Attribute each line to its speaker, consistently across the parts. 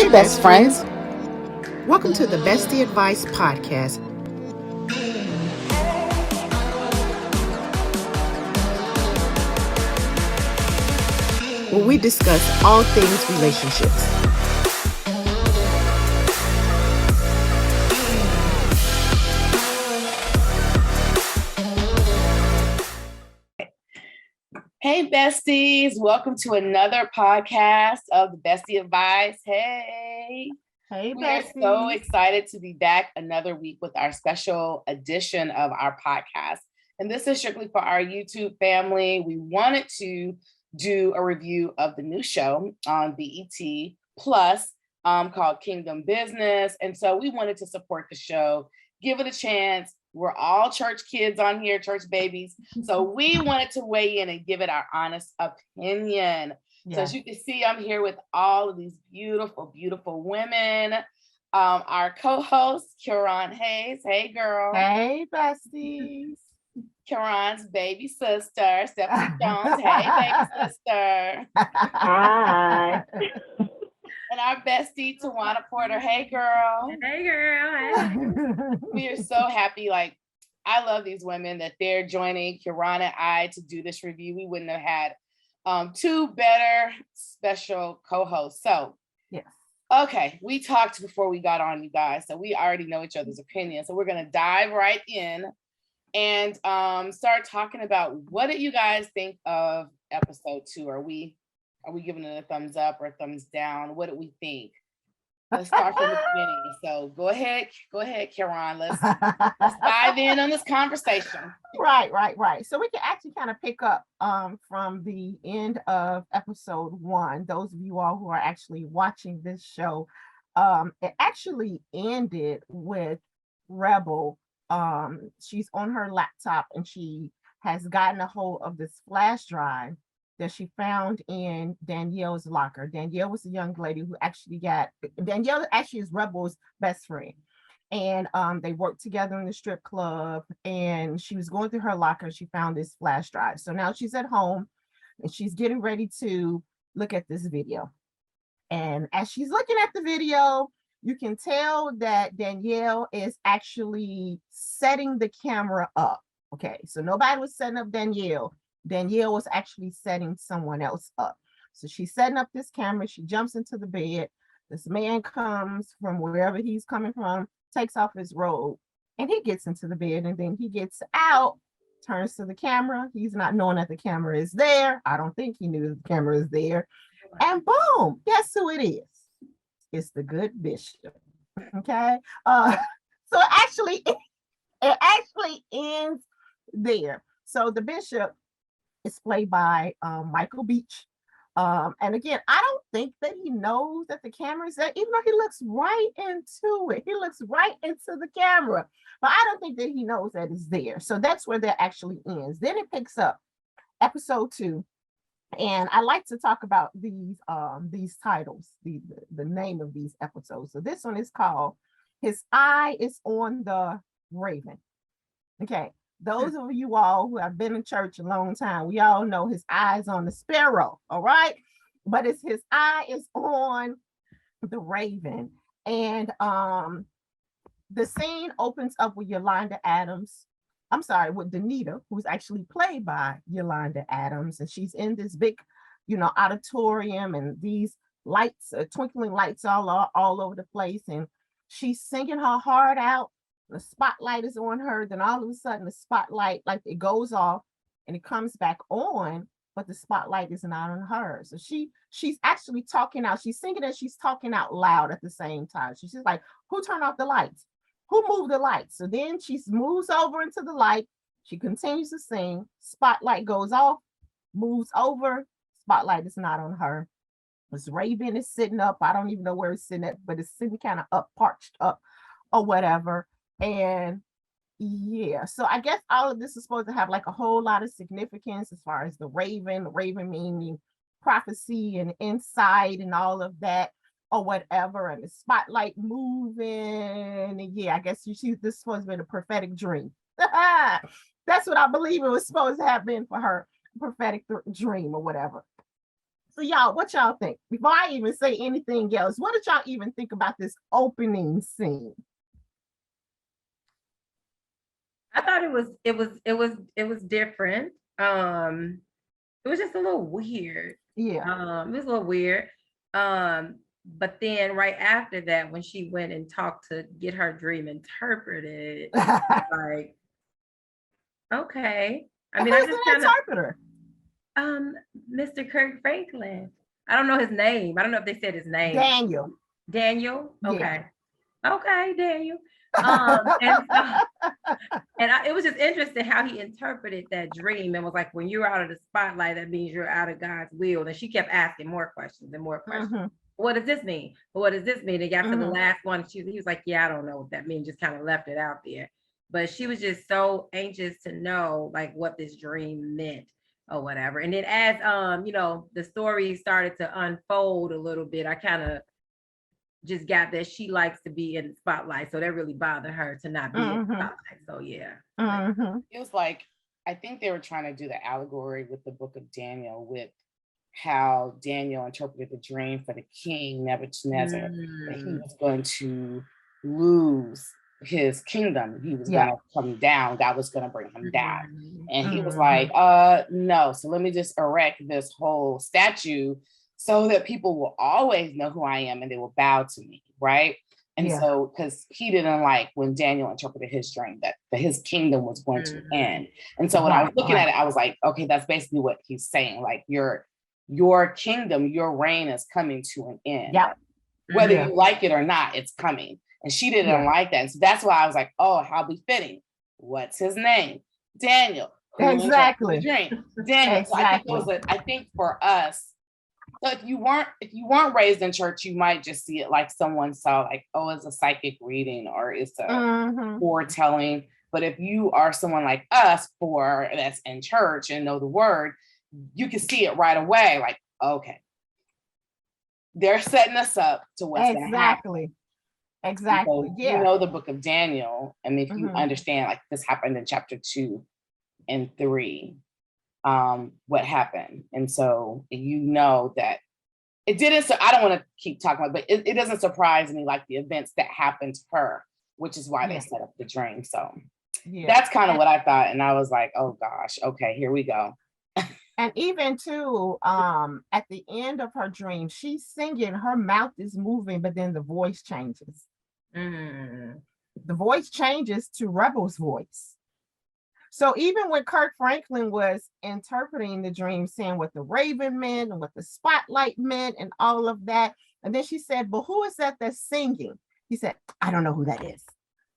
Speaker 1: Hey, best friends.
Speaker 2: Welcome to the Bestie Advice Podcast. Where we discuss all things relationships.
Speaker 1: Hey, besties. Welcome to another podcast of the Bestie Advice. Hey.
Speaker 3: Hey,
Speaker 1: We are
Speaker 3: besties.
Speaker 1: so excited to be back another week with our special edition of our podcast. And this is strictly for our YouTube family. We wanted to do a review of the new show on BET Plus called Kingdom Business. And so we wanted to support the show, give it a chance. We're all church kids on here, church babies. So we wanted to weigh in and give it our honest opinion.
Speaker 3: Yeah.
Speaker 1: So as you can see, I'm here with all of these beautiful, beautiful women. Our co-host, Kieran Hayes. Hey, girl.
Speaker 3: Hey, besties.
Speaker 1: Kieran's baby sister, Stefanie Jones. Hey, baby sister.
Speaker 4: Hi.
Speaker 1: And our bestie, Tjuana Porter. Hey, girl.
Speaker 4: Hey, girl. Hey.
Speaker 1: We are so happy. Like, I love these women that they're joining Kieran and I to do this review. We wouldn't have had two better special co-hosts. So,
Speaker 3: yes.
Speaker 1: Okay, we talked before we got on, you guys, so we already know each other's opinions. So we're gonna dive right in and start talking about what did you guys think of episode 2? Are we giving it a thumbs up or a thumbs down? What did we think? Let's start from the beginning. So go ahead, Kieran. Let's dive in on this conversation.
Speaker 3: Right. So we can actually kind of pick up from the end of episode 1. Those of you all who are actually watching this show, it actually ended with Rebel. She's on her laptop and she has gotten a hold of this flash drive that she found in Danielle's locker. Danielle was a young lady who Danielle actually is Rebel's best friend. And they worked together in the strip club, and she was going through her locker. She found this flash drive. So now she's at home and she's getting ready to look at this video. And as she's looking at the video, you can tell that Danielle is actually setting the camera up. Okay, so nobody was setting up Danielle. Danielle was actually setting someone else up. So she's setting up this camera. She jumps into the bed. This man comes from wherever he's coming from, takes off his robe, and he gets into the bed, and then he gets out, turns to the camera. He's not knowing that the camera is there. I don't think he knew the camera is there. And boom, guess who it is? It's the good bishop. Okay. So it actually ends there. So the bishop is played by Michael Beach. And again, I don't think that he knows that the camera is there, even though he looks right into it. He looks right into the camera, but I don't think that he knows that it's there. So that's where that actually ends. Then it picks up episode 2. And I like to talk about these titles, the name of these episodes. So this one is called His Eye is on the Raven. Okay. Those of you all who have been in church a long time, we all know his eyes on the sparrow, all right? But it's his eye is on the raven. And the scene opens up with with Danita, who's actually played by Yolanda Adams. And she's in this big, auditorium, and these lights, twinkling lights all over the place. And she's singing her heart out. The spotlight is on her. Then all of a sudden the spotlight, like, it goes off and it comes back on, but the spotlight is not on her. So she's actually talking out. She's singing and she's talking out loud at the same time. She's just like, who turned off the lights? Who moved the lights? So then she moves over into the light. She continues to sing. Spotlight goes off, moves over. Spotlight is not on her. This raven is sitting up. I don't even know where it's sitting at, but it's sitting kind of up, parched up or whatever. And yeah, so I guess all of this is supposed to have like a whole lot of significance as far as the raven meaning prophecy and insight and all of that or whatever, and the spotlight moving. And yeah, I guess this is supposed to be a prophetic dream. That's what I believe it was supposed to have been for her, prophetic dream or whatever. So y'all, what y'all think? Before I even say anything else, what did y'all even think about this opening scene?
Speaker 5: I thought it was different. It was just a little weird.
Speaker 3: Yeah.
Speaker 5: It was a little weird. But then right after that, when she went and talked to get her dream interpreted, like, okay. I mean, I
Speaker 3: Who's
Speaker 5: just
Speaker 3: the
Speaker 5: kind of
Speaker 3: interpreter?
Speaker 5: Mr. Kirk Franklin. I don't know his name. I don't know if they said his name.
Speaker 3: Daniel.
Speaker 5: Daniel? Okay.
Speaker 3: Yeah.
Speaker 5: Okay, Daniel. It was just interesting how he interpreted that dream and was like, when you're out of the spotlight, that means you're out of God's will. And she kept asking more questions and more questions.
Speaker 3: Mm-hmm.
Speaker 5: What does this mean? What does this mean? And got to the
Speaker 3: Mhm.
Speaker 5: last one. He was like, yeah, I don't know what that means. Just kind of left it out there. But she was just so anxious to know like what this dream meant or whatever. And then as the story started to unfold a little bit, I kind of just got that she likes to be in the spotlight. So that really bothered her to not be in the spotlight. So yeah.
Speaker 3: Mm-hmm.
Speaker 1: It was like, I think they were trying to do the allegory with the book of Daniel, with how Daniel interpreted the dream for the king Nebuchadnezzar, that he was going to lose his kingdom. He was going to come down. God was going to bring him down. And he was like, no. So let me just erect this whole statue so that people will always know who I am and they will bow to me, right? And so, because he didn't like when Daniel interpreted his dream that his kingdom was going to end. And so when I was looking at it, I was like, okay, that's basically what he's saying. Like your kingdom, your reign is coming to an end.
Speaker 3: Yeah.
Speaker 1: Whether you like it or not, it's coming. And she didn't like that. And so that's why I was like, oh, how befitting. What's his name? Daniel.
Speaker 3: Exactly.
Speaker 1: Daniel.
Speaker 3: Exactly.
Speaker 1: So I think for us, so if you weren't raised in church, you might just see it like someone saw like, oh, it's a psychic reading or it's a foretelling. But if you are someone like us that's in church and know the word, you can see it right away. Like, okay, they're setting us up to what's going to happen.
Speaker 3: Exactly.
Speaker 1: So, you know the book of Daniel, and if you understand, like this happened in chapter 2 and 3. What happened. And so you know that it didn't, so I don't want to keep talking about, but it doesn't surprise me like the events that happened to her, which is why they set up the dream. So that's kind of what I thought. And I was like, oh gosh, okay, here we go.
Speaker 3: And even too, at the end of her dream, she's singing, her mouth is moving, but then the voice changes. The voice changes to Rebel's voice. So even when Kirk Franklin was interpreting the dream, saying what the raven meant and what the spotlight meant and all of that, and then she said, but who is that that's singing? He said, I don't know who that is.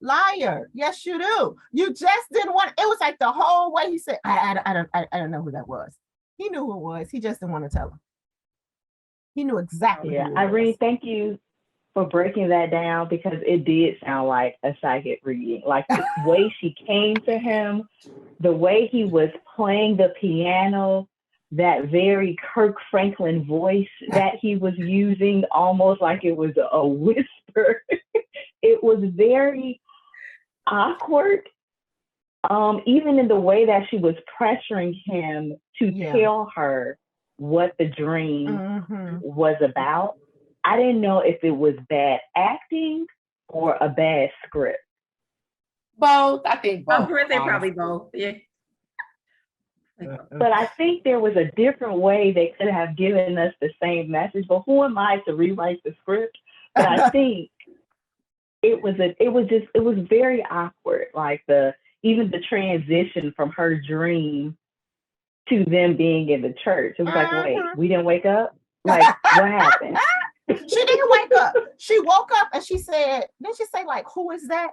Speaker 3: Liar. Yes, you do. You just didn't want, it was like the whole way he said, I don't know who that was. He knew who it was. He just didn't want to tell him. He knew exactly.
Speaker 4: Yeah, Irene, thank you for breaking that down, because it did sound like a psychic reading. Like the way she came to him, the way he was playing the piano, that very Kirk Franklin voice that he was using, almost like it was a whisper. It was very awkward. Even in the way that she was pressuring him to tell her what the dream was about. I didn't know if it was bad acting or a bad script.
Speaker 1: Both. I think both.
Speaker 5: I'm sure they probably both. Yeah.
Speaker 4: But I think there was a different way they could have given us the same message. But who am I to rewrite the script? But I think it was very awkward. Like even the transition from her dream to them being in the church. It was like, wait, we didn't wake up? Like, what happened?
Speaker 3: She didn't wake up. She woke up and she said, didn't she say like, who is that?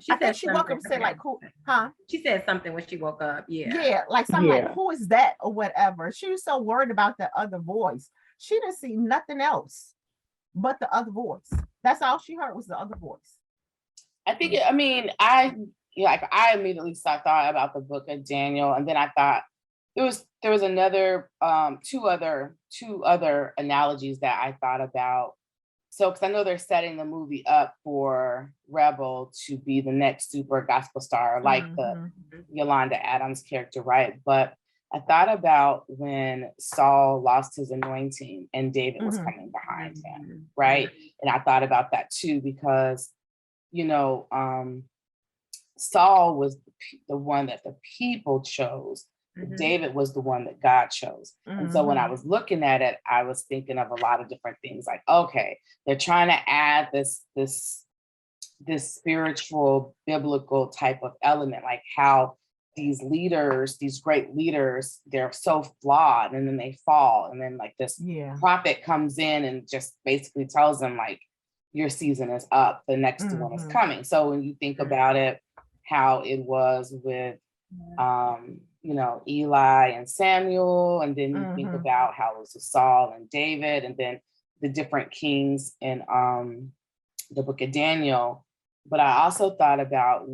Speaker 3: I think she woke up and said like, who, huh?
Speaker 5: She said something when she woke up. Yeah.
Speaker 3: Yeah, like something like, who is that or whatever. She was so worried about the other voice. She didn't see nothing else but the other voice. That's all she heard was the other voice.
Speaker 1: I think, I immediately thought about the book of Daniel, and then I thought there was another two other analogies that I thought about. So, because I know they're setting the movie up for Rebel to be the next super gospel star, like the Yolanda Adams character, right? But I thought about when Saul lost his anointing and David was coming behind him, right? And I thought about that too, because, you know, Saul was the one that the people chose. David was the one that God chose. And so when I was looking at it, I was thinking of a lot of different things like, okay, they're trying to add this spiritual, biblical type of element, like how these leaders, these great leaders, they're so flawed and then they fall. And then like this prophet comes in and just basically tells them like, your season is up, the next one is coming. So when you think about it, how it was with, you know, Eli and Samuel, and then you think about how it was with Saul and David, and then the different kings in the book of Daniel. But I also thought about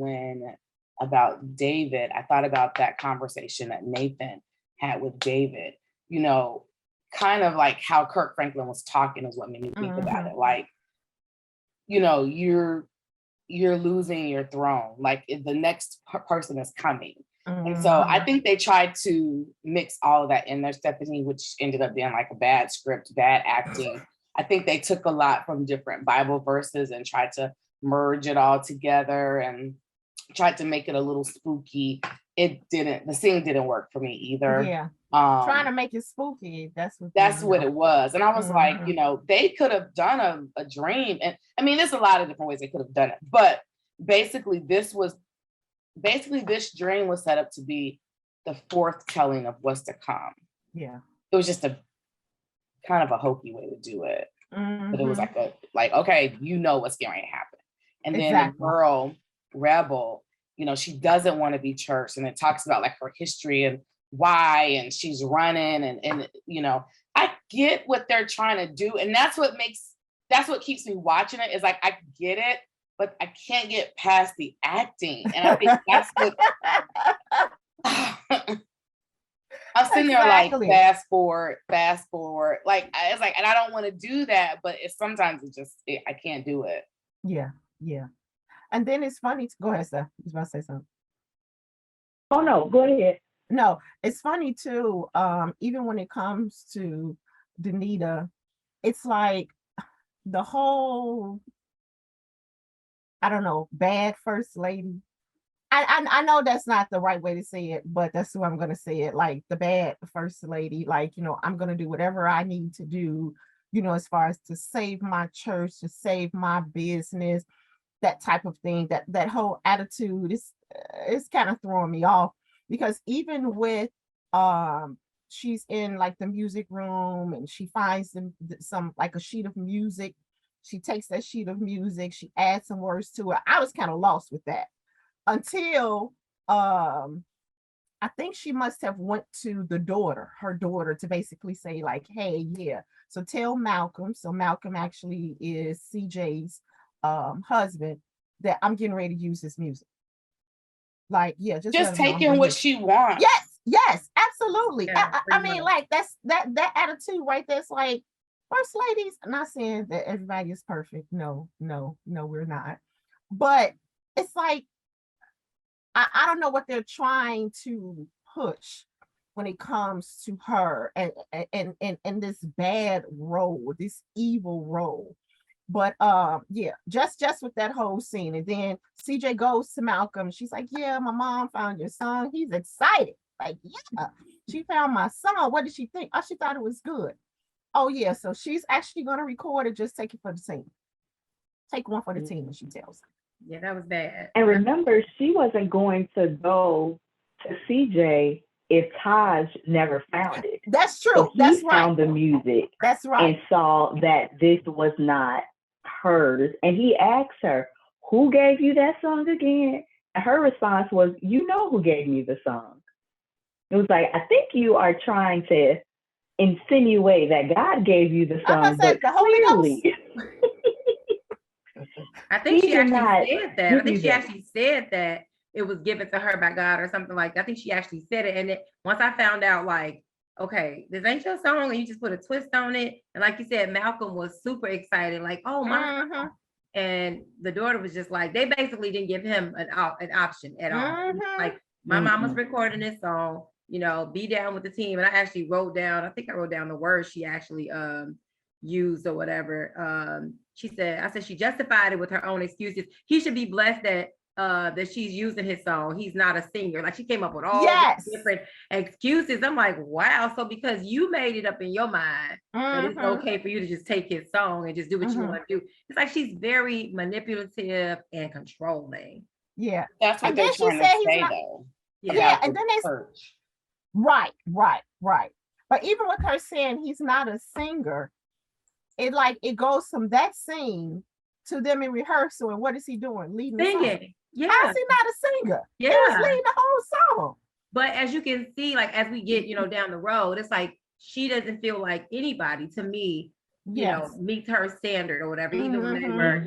Speaker 1: David, I thought about that conversation that Nathan had with David, you know, kind of like how Kirk Franklin was talking is what made me think about it. Like, you know, you're losing your throne, like the next person is coming. And so I think they tried to mix all of that in there, Stefanie, which ended up being like a bad script, bad acting. I think they took a lot from different Bible verses and tried to merge it all together and tried to make it a little spooky. The scene didn't work for me either.
Speaker 3: Yeah. Trying to make it spooky. That's what
Speaker 1: it was. And I was like, you know, they could have done a dream. And I mean, there's a lot of different ways they could have done it. But basically this dream was set up to be the fourth telling of what's to come.
Speaker 3: Yeah.
Speaker 1: It was just a kind of a hokey way to do it. But it was like, okay, you know what's going to happen. And then the girl, Rebel, you know, she doesn't want to be church. And it talks about like her history and why, and she's running and you know, I get what they're trying to do. And that's what keeps me watching it, is like, I get it, but I can't get past the acting. And I think that's what I'm sitting there like, fast forward. Like, it's like, and I don't want to do that, but sometimes I can't do it.
Speaker 3: Yeah. Yeah. And then it's funny. Go ahead, Steph. You was about to say something.
Speaker 4: Oh no, go ahead.
Speaker 3: No, it's funny too. Even when it comes to Danita, it's like the whole, I don't know, bad first lady. I know that's not the right way to say it, but that's who I'm going to say it. Like the bad first lady, like, you know, I'm going to do whatever I need to do, you know, as far as to save my church, to save my business, that type of thing. That whole attitude is kind of throwing me off, because even with she's in like the music room and she finds some like a sheet of music. She takes that sheet of music, she adds some words to it. I was kind of lost with that until I think she must have went to her daughter, to basically say like, hey, yeah, so tell Malcolm. So Malcolm actually is CJ's husband, that I'm getting ready to use his music. Like, yeah, just
Speaker 1: taking what she wants.
Speaker 3: Yes, absolutely.
Speaker 5: Yeah,
Speaker 3: I mean, like that's that attitude right there. It's like, first ladies, I'm not saying that everybody is perfect. No, we're not. But it's like, I don't know what they're trying to push when it comes to her and this bad role, this evil role. But yeah, just with that whole scene. And then CJ goes to Malcolm. She's like, yeah, my mom found your song. He's excited. Like, yeah, she found my song. What did she think? Oh, she thought it was good. Oh yeah, so she's actually gonna record it. Just take it for the team. Take one for the team, and she tells her.
Speaker 5: Yeah, that was bad.
Speaker 4: And remember, she wasn't going to go to CJ if Taj never found it.
Speaker 3: That's true.
Speaker 4: So
Speaker 3: That's
Speaker 4: he
Speaker 3: right.
Speaker 4: found the music.
Speaker 3: That's right.
Speaker 4: And saw that this was not hers. And he asked her, who gave you that song again? And her response was, you know who gave me the song. It was like, I think you are trying to insinuate that God gave you the song, but
Speaker 3: the Holy
Speaker 4: clearly.
Speaker 5: I think she actually said that. I think she actually said that it was given to her by God or something like that. I think she actually said it. And once I found out, like, okay, this ain't your song, and you just put a twist on it. And like you said, Malcolm was super excited, like, oh my. And the daughter was just like, they basically didn't give him an option at all. Like, my mama's recording this song. be down with the team. And I actually wrote down, I think I wrote down the words she actually used or whatever. She said, I said she justified it with her own excuses. He should be blessed that she's using his song. He's not a singer. Like, she came up with all these different excuses. I'm like, wow. So because you made it up in your mind that it's okay for you to just take his song and just do what you want to do. It's like she's very manipulative and controlling.
Speaker 3: Yeah.
Speaker 1: That's what they're trying to say, though.
Speaker 3: Yeah, and then right. But even with her saying he's not a singer, it goes from that scene to them in rehearsal, and what is he doing? Leading the song.
Speaker 5: Yeah.
Speaker 3: How is he not a singer?
Speaker 5: Yeah.
Speaker 3: He was leading the whole song.
Speaker 5: But as you can see, like, as we get, down the road, it's like she doesn't feel like anybody, to me, meets her standard or whatever. Even when they were,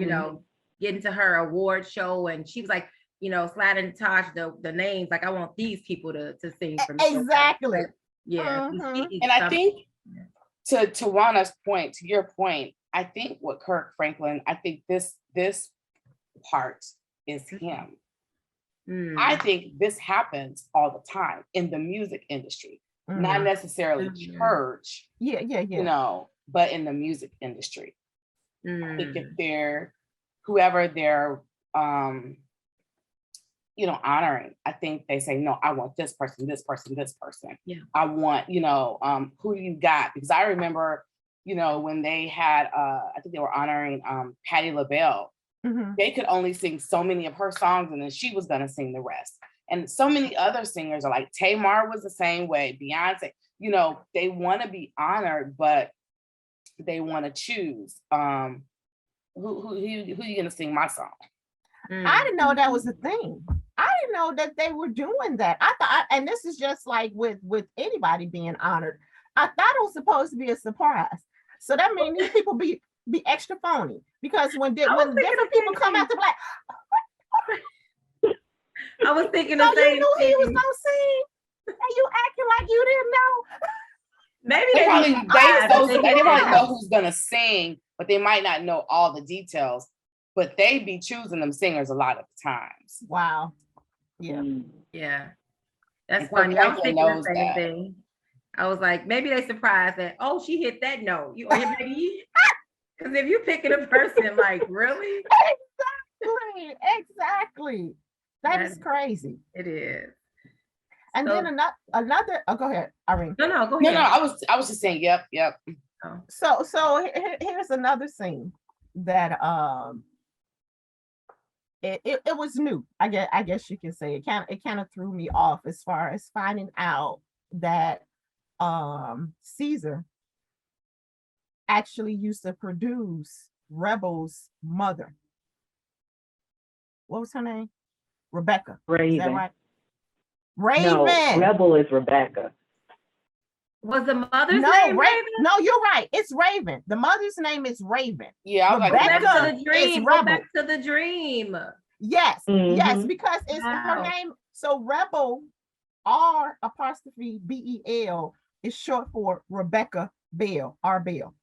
Speaker 5: getting to her award show, and she was like, sliding Tosh the names, like, I want these people to sing for me.
Speaker 3: Exactly.
Speaker 5: Yeah.
Speaker 1: And I think to Tjuana's point, to your point, I think what Kirk Franklin, I think this part is him. I think this happens all the time in the music industry, not necessarily church.
Speaker 3: Yeah.
Speaker 1: But in the music industry. I think if they're whoever they're honoring, I think they say, no, I want this person, this person, this person.
Speaker 5: Yeah.
Speaker 1: I want, who do you got? Because I remember, when they had I think they were honoring Patti LaBelle. They could only sing so many of her songs, and then she was gonna sing the rest. And so many other singers are like, Tamar was the same way, Beyonce, they want to be honored, but they want to choose who you gonna sing my song.
Speaker 3: I didn't know that was a thing. I didn't know that they were doing that. I thought, and this is just like with anybody being honored, I thought it was supposed to be a surprise. So that means these people be extra phony, because when different people come out, they're like,
Speaker 5: I was thinking
Speaker 3: so
Speaker 5: the same
Speaker 3: you knew
Speaker 5: thing.
Speaker 3: he was gonna sing, and you acting like you didn't know.
Speaker 5: Maybe
Speaker 1: they probably know who's gonna sing, but they might not know all the details. But they be choosing them singers a lot of times.
Speaker 3: Wow. Yeah.
Speaker 5: Yeah. That's funny. I was thinking the same thing. I was like, maybe they surprised that, oh, she hit that note. Because if you picking a person, like, really?
Speaker 3: Exactly. That is crazy.
Speaker 5: It is.
Speaker 3: And then another. Oh, go ahead, Irene.
Speaker 5: No, go ahead.
Speaker 1: No, I was just saying, yep.
Speaker 3: Oh. So here's another scene that it was new. I guess you can say it kind of threw me off as far as finding out that Caesar actually used to produce Rebel's mother. What was her name? Rebecca.
Speaker 4: Raven.
Speaker 3: Is that right? Raven.
Speaker 4: No, Rebel is Rebecca.
Speaker 5: Was the mother's name Raven?
Speaker 3: No, you're right. It's Raven. The mother's name is Raven.
Speaker 1: Yeah, I was like,
Speaker 5: back to the dream. Go back to the dream.
Speaker 3: Yes, yes, because it's her name. So Rebel, R''BEL is short for Rebecca Bell, R. Bell.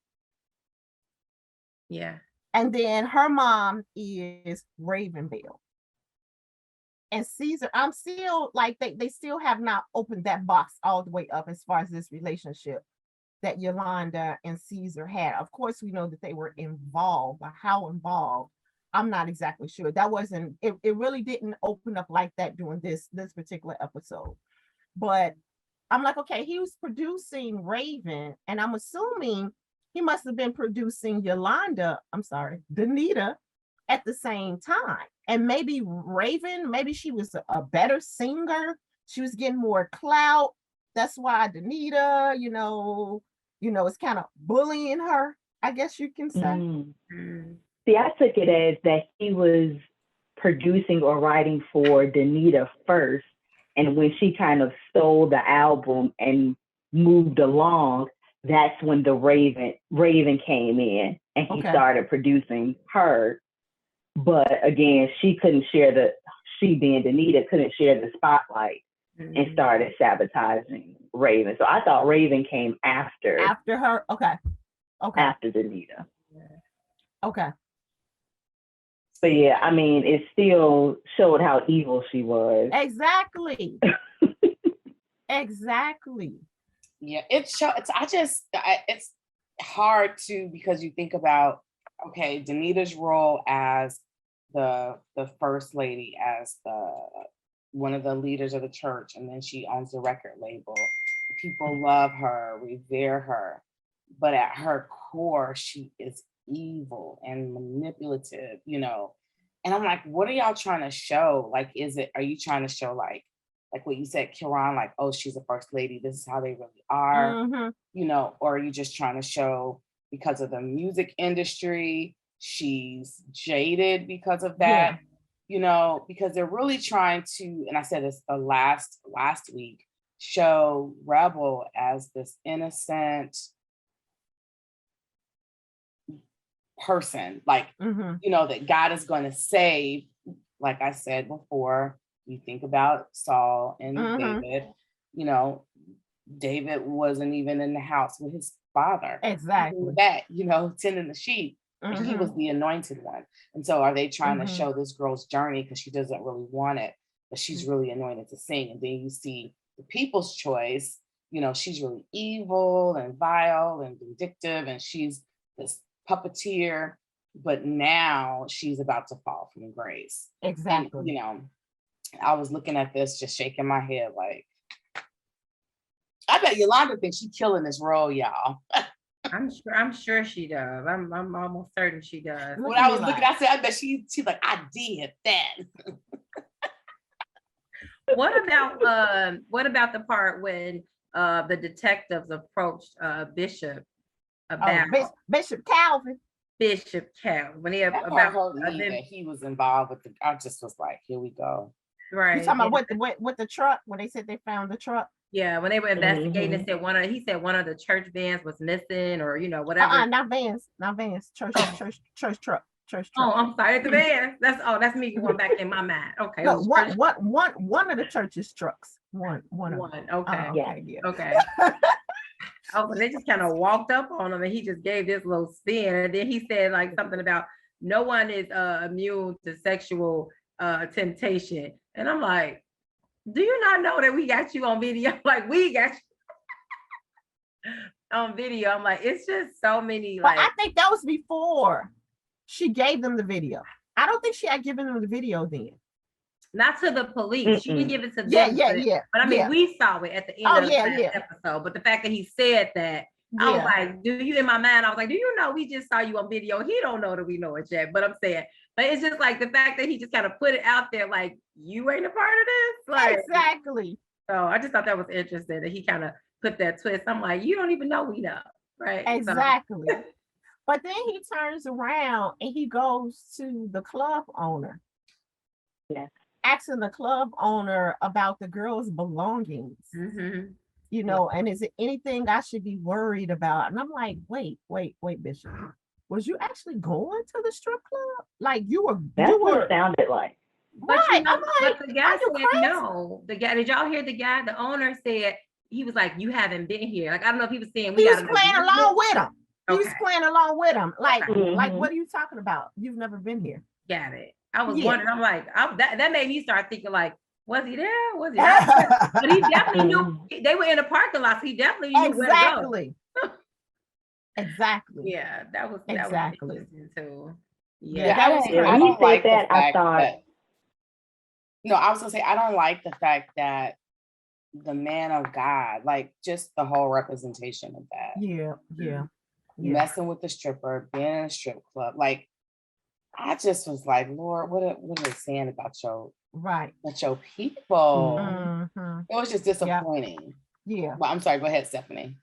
Speaker 5: Yeah.
Speaker 3: And then her mom is Raven Bell. And Caesar, I'm still like, they still have not opened that box all the way up as far as this relationship that Yolanda and Caesar had. Of course, we know that they were involved, but how involved, I'm not exactly sure. That wasn't, it really didn't open up like that during this particular episode. But I'm like, okay, he was producing Raven, and I'm assuming he must have been producing Danita at the same time. And maybe Raven, maybe she was a better singer. She was getting more clout. That's why Danita, is kind of bullying her, I guess you can say.
Speaker 4: See, I took it as that he was producing or writing for Danita first. And when she kind of stole the album and moved along, that's when the Raven came in and he started producing her. But again, she being Danita, couldn't share the spotlight and started sabotaging Raven. So I thought Raven came after
Speaker 3: her. Okay.
Speaker 4: After Danita.
Speaker 3: Okay.
Speaker 4: But yeah, I mean, it still showed how evil she was.
Speaker 3: Exactly. Exactly.
Speaker 1: Yeah, it's hard to, because you think about, okay, Danita's role as the first lady, as the one of the leaders of the church, and then she owns the record label. People love her, revere her, but at her core, she is evil and manipulative, you know. And I'm like, what are y'all trying to show? Like, are you trying to show like what you said, Kiran, like, oh, she's a first lady, this is how they really are, you know, or are you just trying to show because of the music industry, she's jaded because of that, you know, because they're really trying to, and I said this the last week, show Rebel as this innocent person, like, you know, that God is going to save. Like I said before, you think about Saul and David, you know, David wasn't even in the house with his father.
Speaker 3: Exactly.
Speaker 1: That, you know, tending the sheep. He was the anointed one. And so are they trying to show this girl's journey because she doesn't really want it, but she's really anointed to sing? And then you see the People's Choice, you know, she's really evil and vile and vindictive, and she's this puppeteer, but now she's about to fall from grace.
Speaker 3: Exactly.
Speaker 1: And, you know, I was looking at this, just shaking my head like, I bet Yolanda thinks she's killing this role, y'all.
Speaker 5: I'm sure she does. I'm almost certain she does.
Speaker 1: When I was looking, I said, I bet she's like, I did that.
Speaker 5: What about the part when the detectives approached Bishop about
Speaker 3: Bishop Calvin?
Speaker 5: Bishop Calvin, when he
Speaker 1: that he was involved with I just was like, here we go.
Speaker 5: Right.
Speaker 3: You talking about with the truck, when they said they found the truck?
Speaker 5: Yeah, when they were investigating, it said one of the church vans was missing, or you know, whatever.
Speaker 3: Not vans, church truck.
Speaker 5: Oh, I'm sorry, the vans. That's me going back in my mind. Okay.
Speaker 3: No, one of the church's trucks. One.
Speaker 5: Okay.
Speaker 3: Yeah.
Speaker 5: Okay. Oh, but they just kind of walked up on him, and he just gave this little spin, and then he said like something about no one is immune to sexual temptation, and I'm like, do you not know that we got you on video? Like, we got you on video. I'm like, it's just so many. Like,
Speaker 3: but I think that was before she gave them the video. I don't think she had given them the video then.
Speaker 5: Not to the police. She didn't give it to them.
Speaker 3: Yeah.
Speaker 5: But I mean, we saw it at the end of the episode. But the fact that he said that, I was like, in my mind, I was like, do you know we just saw you on video? He don't know that we know it yet. But I'm saying, but it's just like the fact that he just kind of put it out there, like, you ain't a part of this. Like,
Speaker 3: exactly.
Speaker 5: So I just thought that was interesting that he kind of put that twist. I'm like, you don't even know we know. Right.
Speaker 3: Exactly. So. But then he turns around and he goes to the club owner.
Speaker 4: Yeah.
Speaker 3: Asking the club owner about the girl's belongings. You know, and is it anything I should be worried about? And I'm like, wait, Bishop. Was you actually going to the strip club? Like
Speaker 4: That's what it sounded like.
Speaker 5: But, right. You know, but the guy said no. The guy, did y'all hear the guy? The owner said, he was like, you haven't been here. Like, I don't know if he was saying
Speaker 3: he was playing along with him. He was playing along with him. Like, like, what are you talking about? You've never been here.
Speaker 5: Got it. I was wondering. I'm like, that made me start thinking like, was he there? Was he there? But he definitely knew they were in a parking lot. So he definitely knew where to go.
Speaker 3: Exactly.
Speaker 5: Yeah, that was interesting too.
Speaker 1: Yeah, I don't like that. I thought. No, I was gonna say I don't like the fact that the man of God, like just the whole representation of that.
Speaker 3: Yeah.
Speaker 1: Messing with the stripper, being in a strip club, like. I just was like, Lord, what are they saying about your people? It was just disappointing.
Speaker 3: Yeah.
Speaker 1: Well, I'm sorry. Go ahead, Stefanie.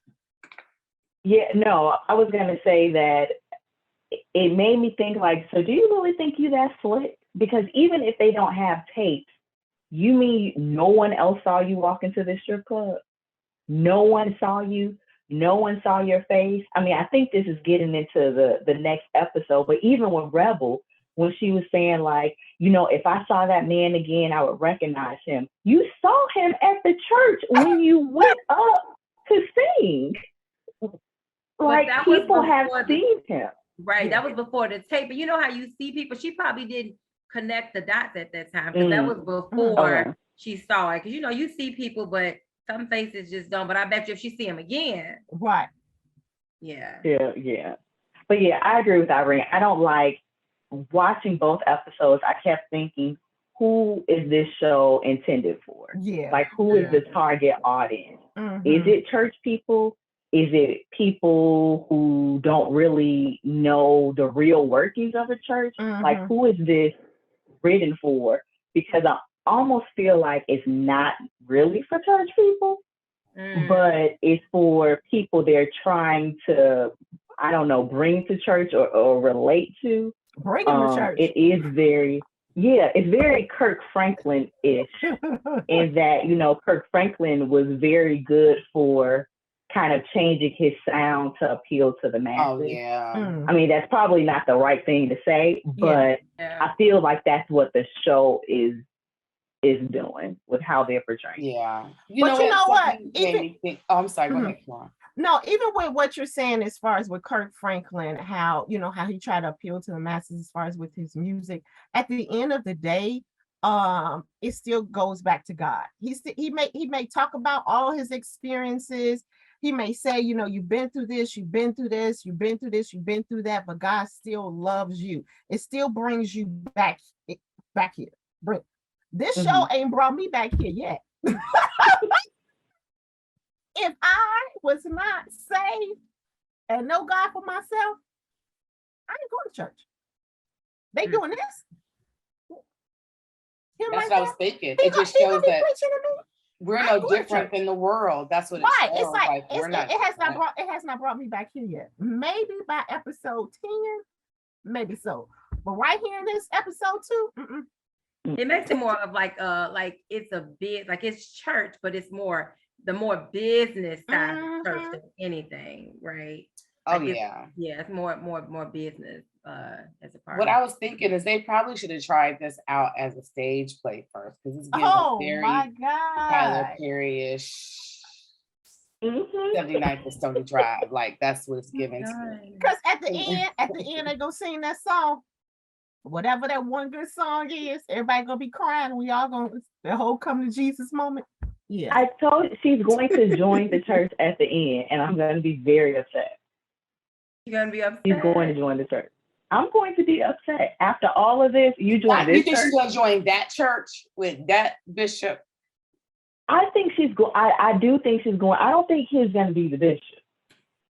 Speaker 4: Yeah, no, I was gonna say that it made me think like, so do you really think you that slick? Because even if they don't have tapes, you mean no one else saw you walk into the strip club? No one saw you. No one saw your face. I mean, I think this is getting into the next episode, but even with Rebel, when she was saying like, you know, if I saw that man again, I would recognize him. You saw him at the church when you went up to sing. Like, people have seen him.
Speaker 5: Right. That was before the tape. But you know how you see people? She probably didn't connect the dots at that time because that was before she saw it. Because, you know, you see people, but some faces just don't. But I bet you if she see him again,
Speaker 3: Right.
Speaker 5: yeah.
Speaker 4: Yeah. But yeah, I agree with Irene. I don't like watching both episodes. I kept thinking, who is this show intended for?
Speaker 3: Yeah.
Speaker 4: Like, who is the target audience? Is it church people? Is it people who don't really know the real workings of a church? Like, who is this written for? Because I almost feel like it's not really for church people, but it's for people they're trying to, I don't know, bring to church or relate to.
Speaker 3: Bring them to church.
Speaker 4: It is very, it's very Kirk Franklin-ish in that, you know, Kirk Franklin was very good for kind of changing his sound to appeal to the masses.
Speaker 1: Oh, yeah.
Speaker 4: I mean, that's probably not the right thing to say, but I feel like that's what the show is doing with how they're portraying.
Speaker 1: Yeah.
Speaker 3: You know what?
Speaker 1: Made me think, I'm sorry, go ahead, Tjuana.
Speaker 3: No, even with what you're saying as far as with Kirk Franklin, how he tried to appeal to the masses as far as with his music, at the end of the day, it still goes back to God. He may talk about all his experiences. He may say, you've been through this, you've been through this, you've been through this, you've been through that, but God still loves you. It still brings you back here. This show ain't brought me back here yet. If I was not saved and know God for myself, I ain't going to church. They doing this.
Speaker 1: That's what I was thinking. It just shows that we're no different than the world. That's what it shows.
Speaker 3: It's like
Speaker 1: we're not.
Speaker 3: It has not brought me back here yet. Maybe by episode 10, maybe so. But right here in this episode 2,
Speaker 5: it makes it more of like it's a bit like it's church, but it's more the more business side of church than anything, right?
Speaker 1: Like
Speaker 5: it's more business as a part.
Speaker 1: What I was thinking is they probably should have tried this out as a stage play first, because it's getting very Tyler Perry-ish. 79th and Stony Drive, like that's what it's giving to me.
Speaker 3: Because at the end they go sing that song. Whatever that one good song is, everybody gonna be crying. We all gonna the whole come to Jesus moment. Yeah.
Speaker 4: I told you she's going to join the church at the end, and I'm going to be very upset.
Speaker 5: You're going to be upset?
Speaker 4: She's going to join the church. I'm going to be upset. After all of this, you join this church? You think
Speaker 1: she's going to join that church with that bishop?
Speaker 4: I think she's going. I do think she's going. I don't think he's going to be the bishop,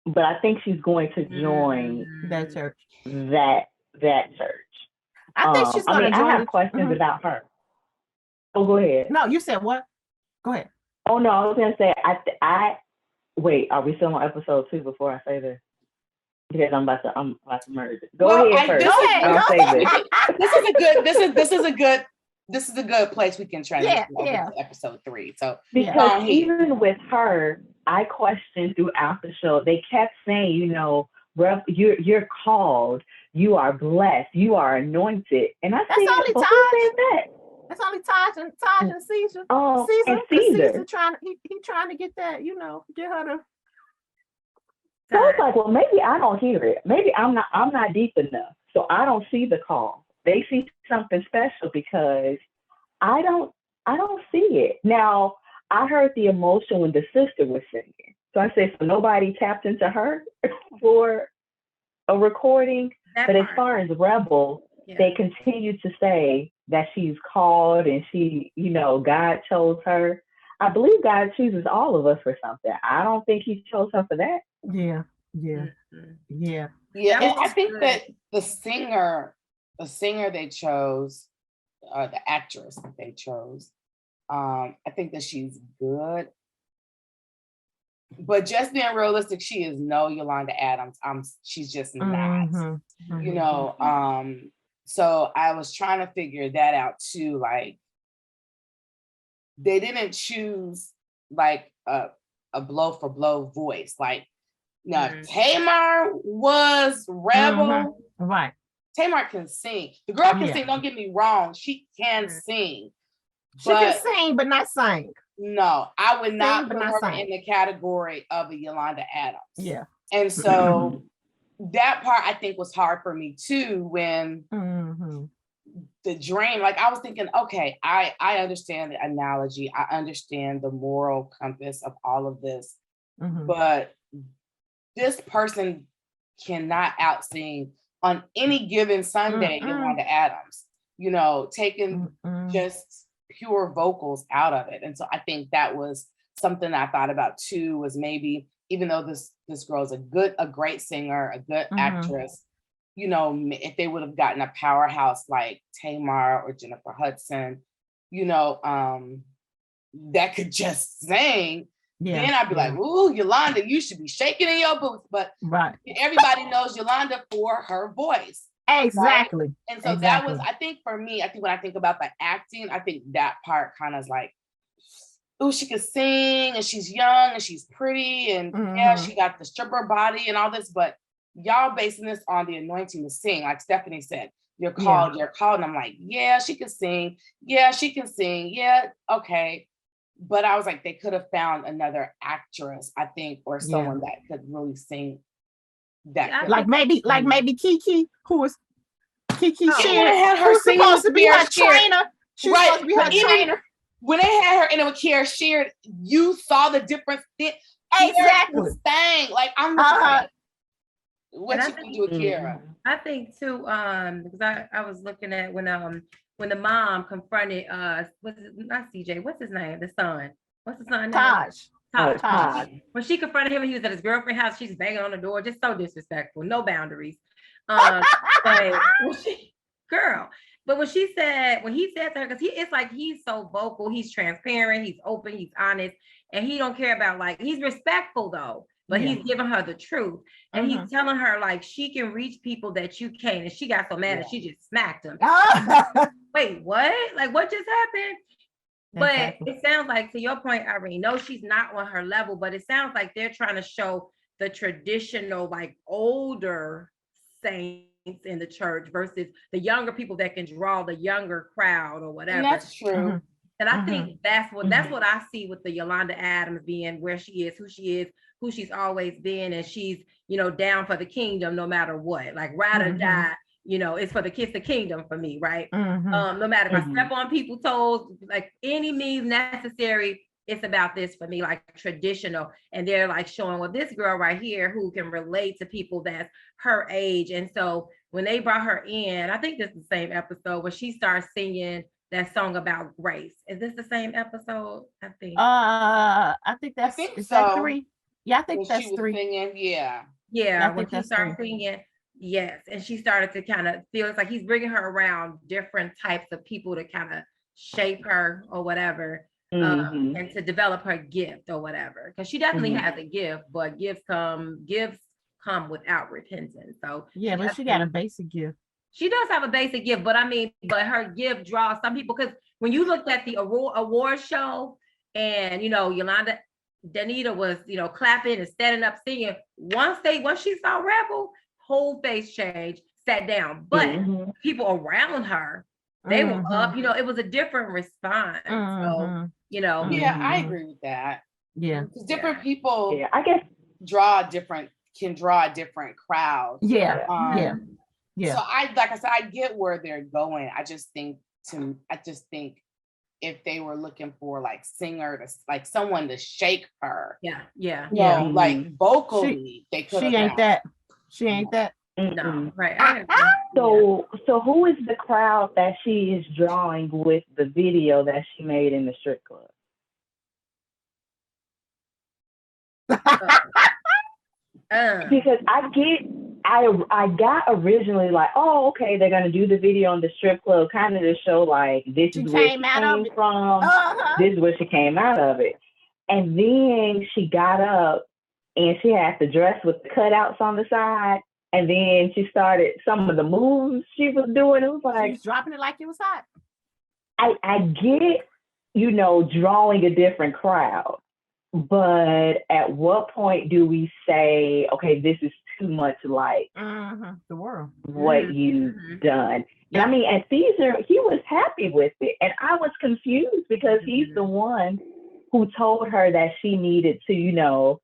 Speaker 4: but I think she's going to join
Speaker 3: that church.
Speaker 4: That church.
Speaker 3: I think she's going to join.
Speaker 4: I have questions about her. Oh, go ahead.
Speaker 3: No, you said what? Go ahead.
Speaker 4: Oh no, I was gonna say I wait. Are we still on episode 2 before I say this? Because I'm about to merge it. Go ahead first. I'll say this.
Speaker 1: This is a good place we can transition over to episode 3. So
Speaker 4: because even with her, I questioned throughout the show. They kept saying, you're called, you are blessed, you are anointed, and I said,
Speaker 3: only
Speaker 4: who said that?
Speaker 3: That's only Taj and Caesar.
Speaker 4: Oh, Caesar
Speaker 3: trying to get that, get her to.
Speaker 4: So I was like, well, maybe I don't hear it. Maybe I'm not deep enough, so I don't see the call. They see something special because I don't see it. Now I heard the emotion when the sister was singing, so I said, so nobody tapped into her for a recording. But as far as Rebel, they continue to say that she's called and she, God chose her. I believe God chooses all of us for something. I don't think he chose her for that.
Speaker 3: Yeah.
Speaker 1: And I think that the singer they chose, the actress that they chose, I think that she's good. But just being realistic, she is no Yolanda Adams. She's just not. So I was trying to figure that out too. Like, they didn't choose like a blow for blow voice. Like, now Tamar was Rebel.
Speaker 3: Right.
Speaker 1: Tamar can sing. The girl can sing. Don't get me wrong. She can sing.
Speaker 3: She can sing, but not sing.
Speaker 1: No, I would not put her in the category of a Yolanda Adams.
Speaker 3: Yeah.
Speaker 1: And so that part I think was hard for me too, when the dream, like I was thinking, okay, I understand the analogy. I understand the moral compass of all of this, but this person cannot out-sing on any given Sunday Yolanda Adams, you know, taking just pure vocals out of it. And so I think that was something I thought about too, was maybe, even though this girl's a great singer, a good actress, you know, if they would have gotten a powerhouse like Tamar or Jennifer Hudson, you know, that could just sing, then I'd be like, ooh, Yolanda, you should be shaking in your boots. But everybody knows Yolanda for her voice.
Speaker 3: Exactly.
Speaker 1: Right? And so that was, I think for me, I think when I think about the acting, I think that part kind of is like, ooh, she could sing and she's young and she's pretty and yeah, she got the stripper body and all this, but y'all basing this on the anointing to sing, like Stefanie said, you're called. And I'm like, yeah, she can sing. Yeah, she can sing. Yeah, okay. But I was like, they could have found another actress, I think, or someone that could really sing that.
Speaker 3: Like maybe Kiki, who was Kiki Shear,
Speaker 1: had her
Speaker 3: who's supposed to be her trainer. She was supposed to be her trainer.
Speaker 1: When they had her in it with Kiara Sheard, you saw the difference.
Speaker 3: Exactly.
Speaker 1: Sang like I'm like, what you can do with Kiara?
Speaker 5: I think too, because I was looking at when the mom confronted not CJ, what's his name? The son. What's the son name? Taj. When she confronted him and he was at his girlfriend's house, she's banging on the door, just so disrespectful, no boundaries. But when he said to her, because it's like he's so vocal, he's transparent, he's open, he's honest, and he don't care about, like, he's respectful though, but he's giving her the truth. And he's telling her, like, she can reach people that you can't. And she got so mad that she just smacked him. Wait, what? Like, what just happened? But it sounds like, to your point, Irene, no, she's not on her level, but it sounds like they're trying to show the traditional, like, older saints in the church versus the younger people that can draw the younger crowd or whatever.
Speaker 1: And that's true.
Speaker 5: And I think that's what I see with the Yolanda Adams being where she is, who she's always been, and she's, you know, down for the kingdom no matter what. Like, ride or die, you know, it's for the kiss the kingdom for me, right? No matter if I step on people's toes, like any means necessary, it's about this for me, like traditional. And they're like showing, well, this girl right here who can relate to people that's her age. And so when they brought her in, I think this is the same episode where she starts singing that song about grace. Is this the same episode? I think
Speaker 3: that's
Speaker 1: that
Speaker 3: 3. Yeah, I think that's
Speaker 1: she was
Speaker 3: 3.
Speaker 1: Singing,
Speaker 5: when she started singing, yes, and she started to kind of feel, it's like he's bringing her around different types of people to kind of shape her or whatever, and to develop her gift or whatever, because she definitely has a gift, but gifts come without repentance. So
Speaker 3: but she got a basic gift.
Speaker 5: She does have a basic gift, but her gift draws some people, because when you looked at the award show and, you know, Yolanda Danita was, you know, clapping and standing up singing, once she saw Rebel, whole face changed, sat down. But people around her, they were up, you know, it was a different response. So, you know.
Speaker 1: Yeah, I agree with that.
Speaker 3: Yeah.
Speaker 1: Because different people,
Speaker 4: I guess,
Speaker 1: can draw a different crowd.
Speaker 3: Yeah.
Speaker 1: So like I said, I get where they're going. I just think if they were looking for like someone to shake her. Like vocally, they could have.
Speaker 3: She ain't that.
Speaker 5: No, right.
Speaker 4: So who is the crowd that she is drawing with the video that she made in the strip club? Because I got originally like, oh, okay, they're gonna do the video in the strip club, kind of to show like this is where she came from, this is where she came out of it, and then she got up and she had the dress with the cutouts on the side, and then she started some of the moves she was doing. It was like
Speaker 3: she was dropping it like it was hot.
Speaker 4: I get, you know, drawing a different crowd. But at what point do we say, okay, this is too much like
Speaker 3: the world,
Speaker 4: what you've done? And I mean, at Caesar, he was happy with it. And I was confused because he's the one who told her that she needed to, you know,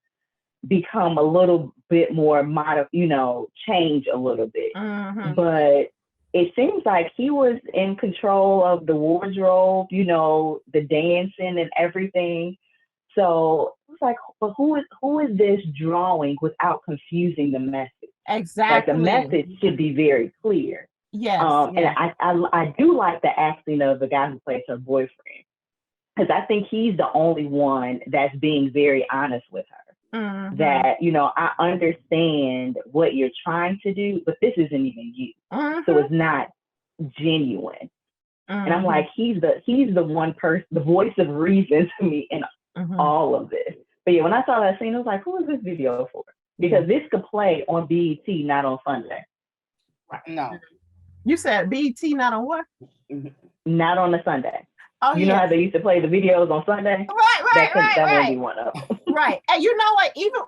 Speaker 4: become a little bit more change a little bit. But it seems like he was in control of the wardrobe, you know, the dancing and everything. So it's like, but who is this drawing without confusing the message? Like the
Speaker 3: Exactly.
Speaker 4: message should be very clear.
Speaker 3: Yes.
Speaker 4: And I do like the acting of the guy who plays her boyfriend, because I think he's the only one that's being very honest with her.
Speaker 3: Mm-hmm.
Speaker 4: That, you know, I understand what you're trying to do, but this isn't even you.
Speaker 3: Mm-hmm.
Speaker 4: So it's not genuine.
Speaker 3: Mm-hmm.
Speaker 4: And I'm like, he's the one person, the voice of reason to me in all of this. But yeah, when I saw that scene, I was like, who is this video for? Because this could play on BET, not on Sunday.
Speaker 1: No.
Speaker 3: You said BET, not on what?
Speaker 4: Not on a Sunday.
Speaker 3: Oh,
Speaker 4: you know how they used to play the videos on Sunday?
Speaker 3: Right.
Speaker 4: That won't be one of them.
Speaker 3: Right. And you know what? Even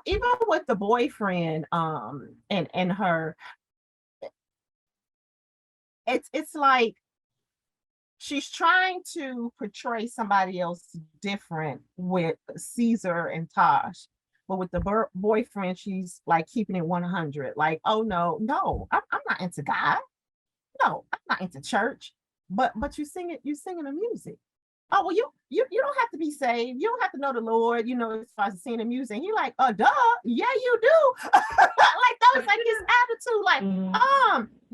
Speaker 3: with the boyfriend, and her, it's like she's trying to portray somebody else different with Caesar and Taj. But with the boyfriend, she's like keeping it 100. Like, oh no, I'm not into God. No, I'm not into church. But you're singing the music. Oh, well, you don't have to be saved. You don't have to know the Lord, you know, as far as singing the music. And you're like, duh, yeah, you do. Like that was like his attitude, like,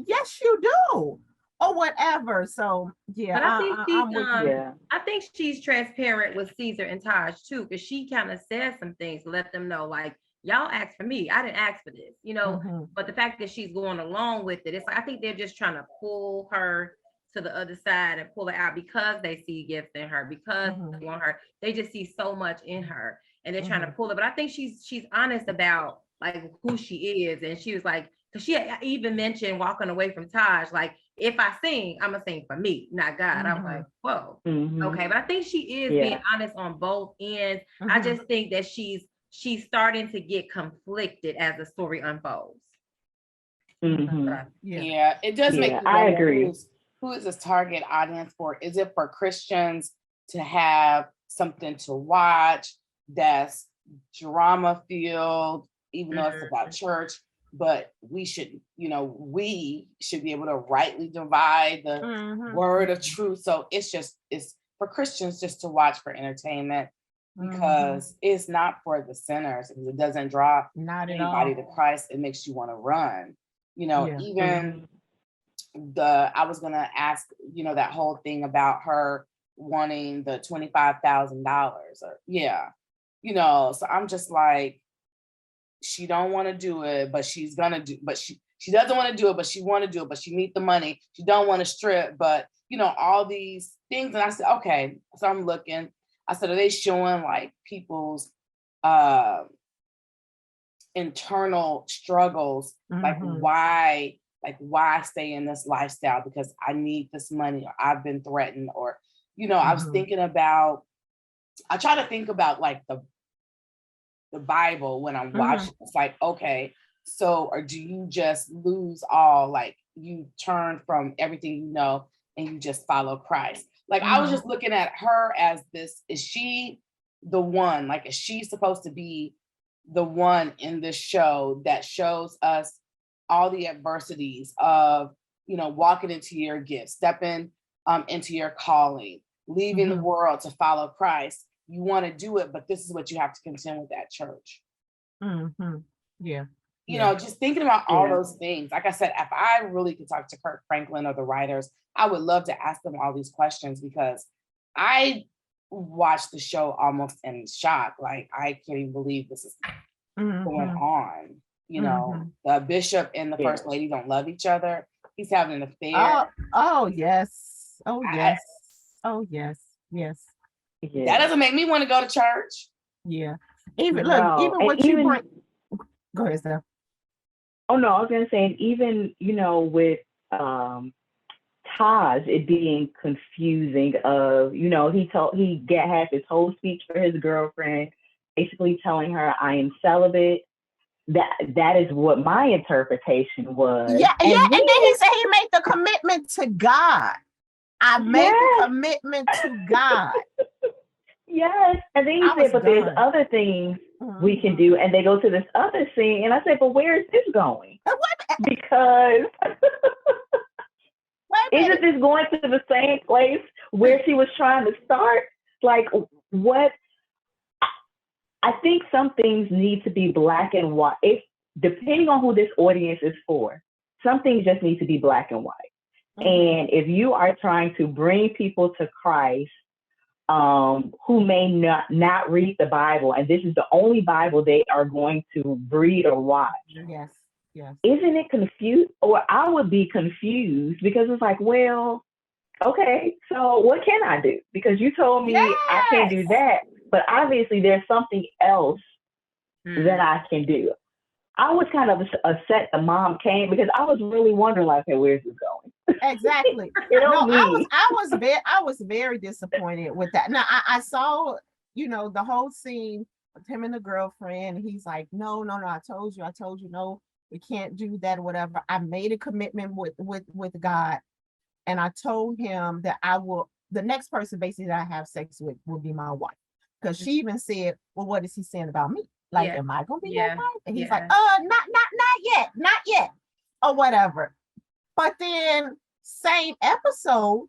Speaker 3: yes, you do. Or whatever. So yeah,
Speaker 5: but I think she's transparent with Caesar and Taj too, because she kind of says some things to let them know, like, y'all asked for me, I didn't ask for this, you know. But the fact that she's going along with it, it's like, I think they're just trying to pull her to the other side and pull her out because they see gifts in her, because they want her. They just see so much in her, and they're trying to pull it. But I think she's honest about like who she is, and she was like, because she even mentioned walking away from Taj, like, if I sing, I'm gonna sing for me, not God. I'm like, whoa, okay. But I think she is being honest on both ends. I just think that she's starting to get conflicted as the story unfolds.
Speaker 1: Yeah, it does make me wonder,
Speaker 4: I agree.
Speaker 1: Who is this target audience for? Is it for Christians to have something to watch that's drama filled, even though it's about church? But we should be able to rightly divide the word of truth. So it's for Christians just to watch for entertainment, because it's not for the sinners. It doesn't draw anybody to Christ. It makes you want to run. You know, even I was gonna ask, you know, that whole thing about her wanting the $25,000 you know, so I'm just like, she don't want to do it, but she's gonna do, but she doesn't want to do it, but she want to do it, but she need the money. She don't want to strip, but you know, all these things. And I said, okay, so I'm looking, I said, are they showing like people's internal struggles, like why stay in this lifestyle? Because I need this money, or I've been threatened, or, you know, I was thinking about, I try to think about like the Bible when I'm watching. It's like, okay, so, or do you just lose all, like you turn from everything you know and you just follow Christ? Like I was just looking at her as this, is she the one, like, is she supposed to be the one in this show that shows us all the adversities of, you know, walking into your gift, stepping into your calling, leaving the world to follow Christ? You want to do it, but this is what you have to contend with at church.
Speaker 3: Yeah.
Speaker 1: You know, just thinking about all those things. Like I said, if I really could talk to Kirk Franklin or the writers, I would love to ask them all these questions, because I watched the show almost in shock. Like, I can't even believe this is going on. You know, the bishop and the first lady don't love each other. He's having an affair.
Speaker 3: Oh yes. Oh yes. Oh yes. Yes.
Speaker 1: That doesn't make me want to go to church.
Speaker 3: Yeah. Even what you bring. Go ahead, Steph.
Speaker 4: Oh no, I was gonna say, even, you know, with Taj, it being confusing of, you know, he had his whole speech for his girlfriend, basically telling her, I am celibate. That is what my interpretation was.
Speaker 3: And then he said he made the commitment to God. I made the commitment to God.
Speaker 4: Yes. And then he said, but there's other things we can do. And they go to this other scene. And I said, but where is this going? Because Isn't this going to the same place where she was trying to start? Like, what? I think some things need to be black and white. If depending on who this audience is for, some things just need to be black and white. And if you are trying to bring people to Christ, who may not read the Bible, and this is the only Bible they are going to read or watch.
Speaker 3: Yes. Yes.
Speaker 4: Isn't it confused? Or I would be confused because it's like, well, okay, so what can I do? Because you told me I can't do that, but obviously there's something else that I can do. I was kind of upset the mom came because I was really wondering, like, hey, where's this going?
Speaker 3: Exactly. I was very disappointed with that. Now I saw, the whole scene with him and the girlfriend. He's like, no, I told you, no, we can't do that, or whatever. I made a commitment with God, and I told him that the next person basically that I have sex with will be my wife. Because she even said, well, what is he saying about me? Like, am I gonna be your wife? And he's like, not yet, or whatever. But then same episode,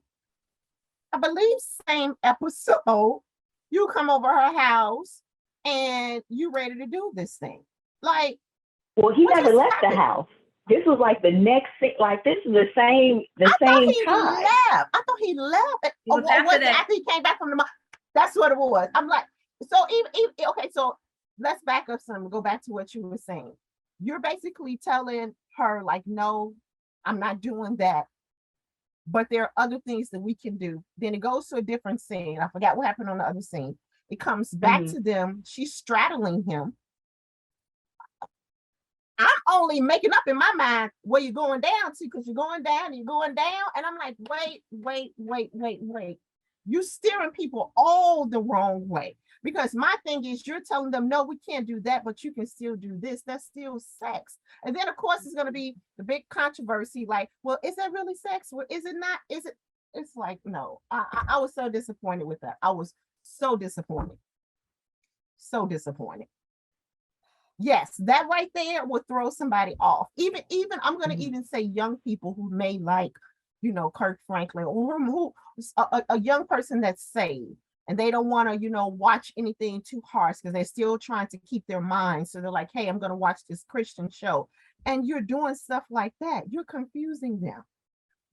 Speaker 3: you come over her house and you ready to do this thing. Like,
Speaker 4: well, he never left the house. This was like the next thing. Like, this is the same time.
Speaker 3: I thought he left. After he came back from the mom. That's what it was. I'm like, so even okay, so let's back up some, go back to what you were saying. You're basically telling her, like, no, I'm not doing that. But there are other things that we can do. Then it goes to a different scene. I forgot what happened on the other scene. It comes back to them. She's straddling him. I'm only making up in my mind where you're going down to, because you're going down and you're going down. And I'm like, wait. You're steering people all the wrong way. Because my thing is, you're telling them, no, we can't do that, but you can still do this. That's still sex. And then, of course, it's going to be the big controversy. Like, well, is that really sex? Or is it not? Is it? It's like, no. I was so disappointed with that. I was so disappointed. So disappointed. Yes, that right there will throw somebody off. Even I'm going to even say young people who may like, Kirk Franklin, or who a young person that's saved, and they don't want to, watch anything too harsh because they're still trying to keep their minds. So they're like, hey, I'm going to watch this Christian show. And you're doing stuff like that. You're confusing them.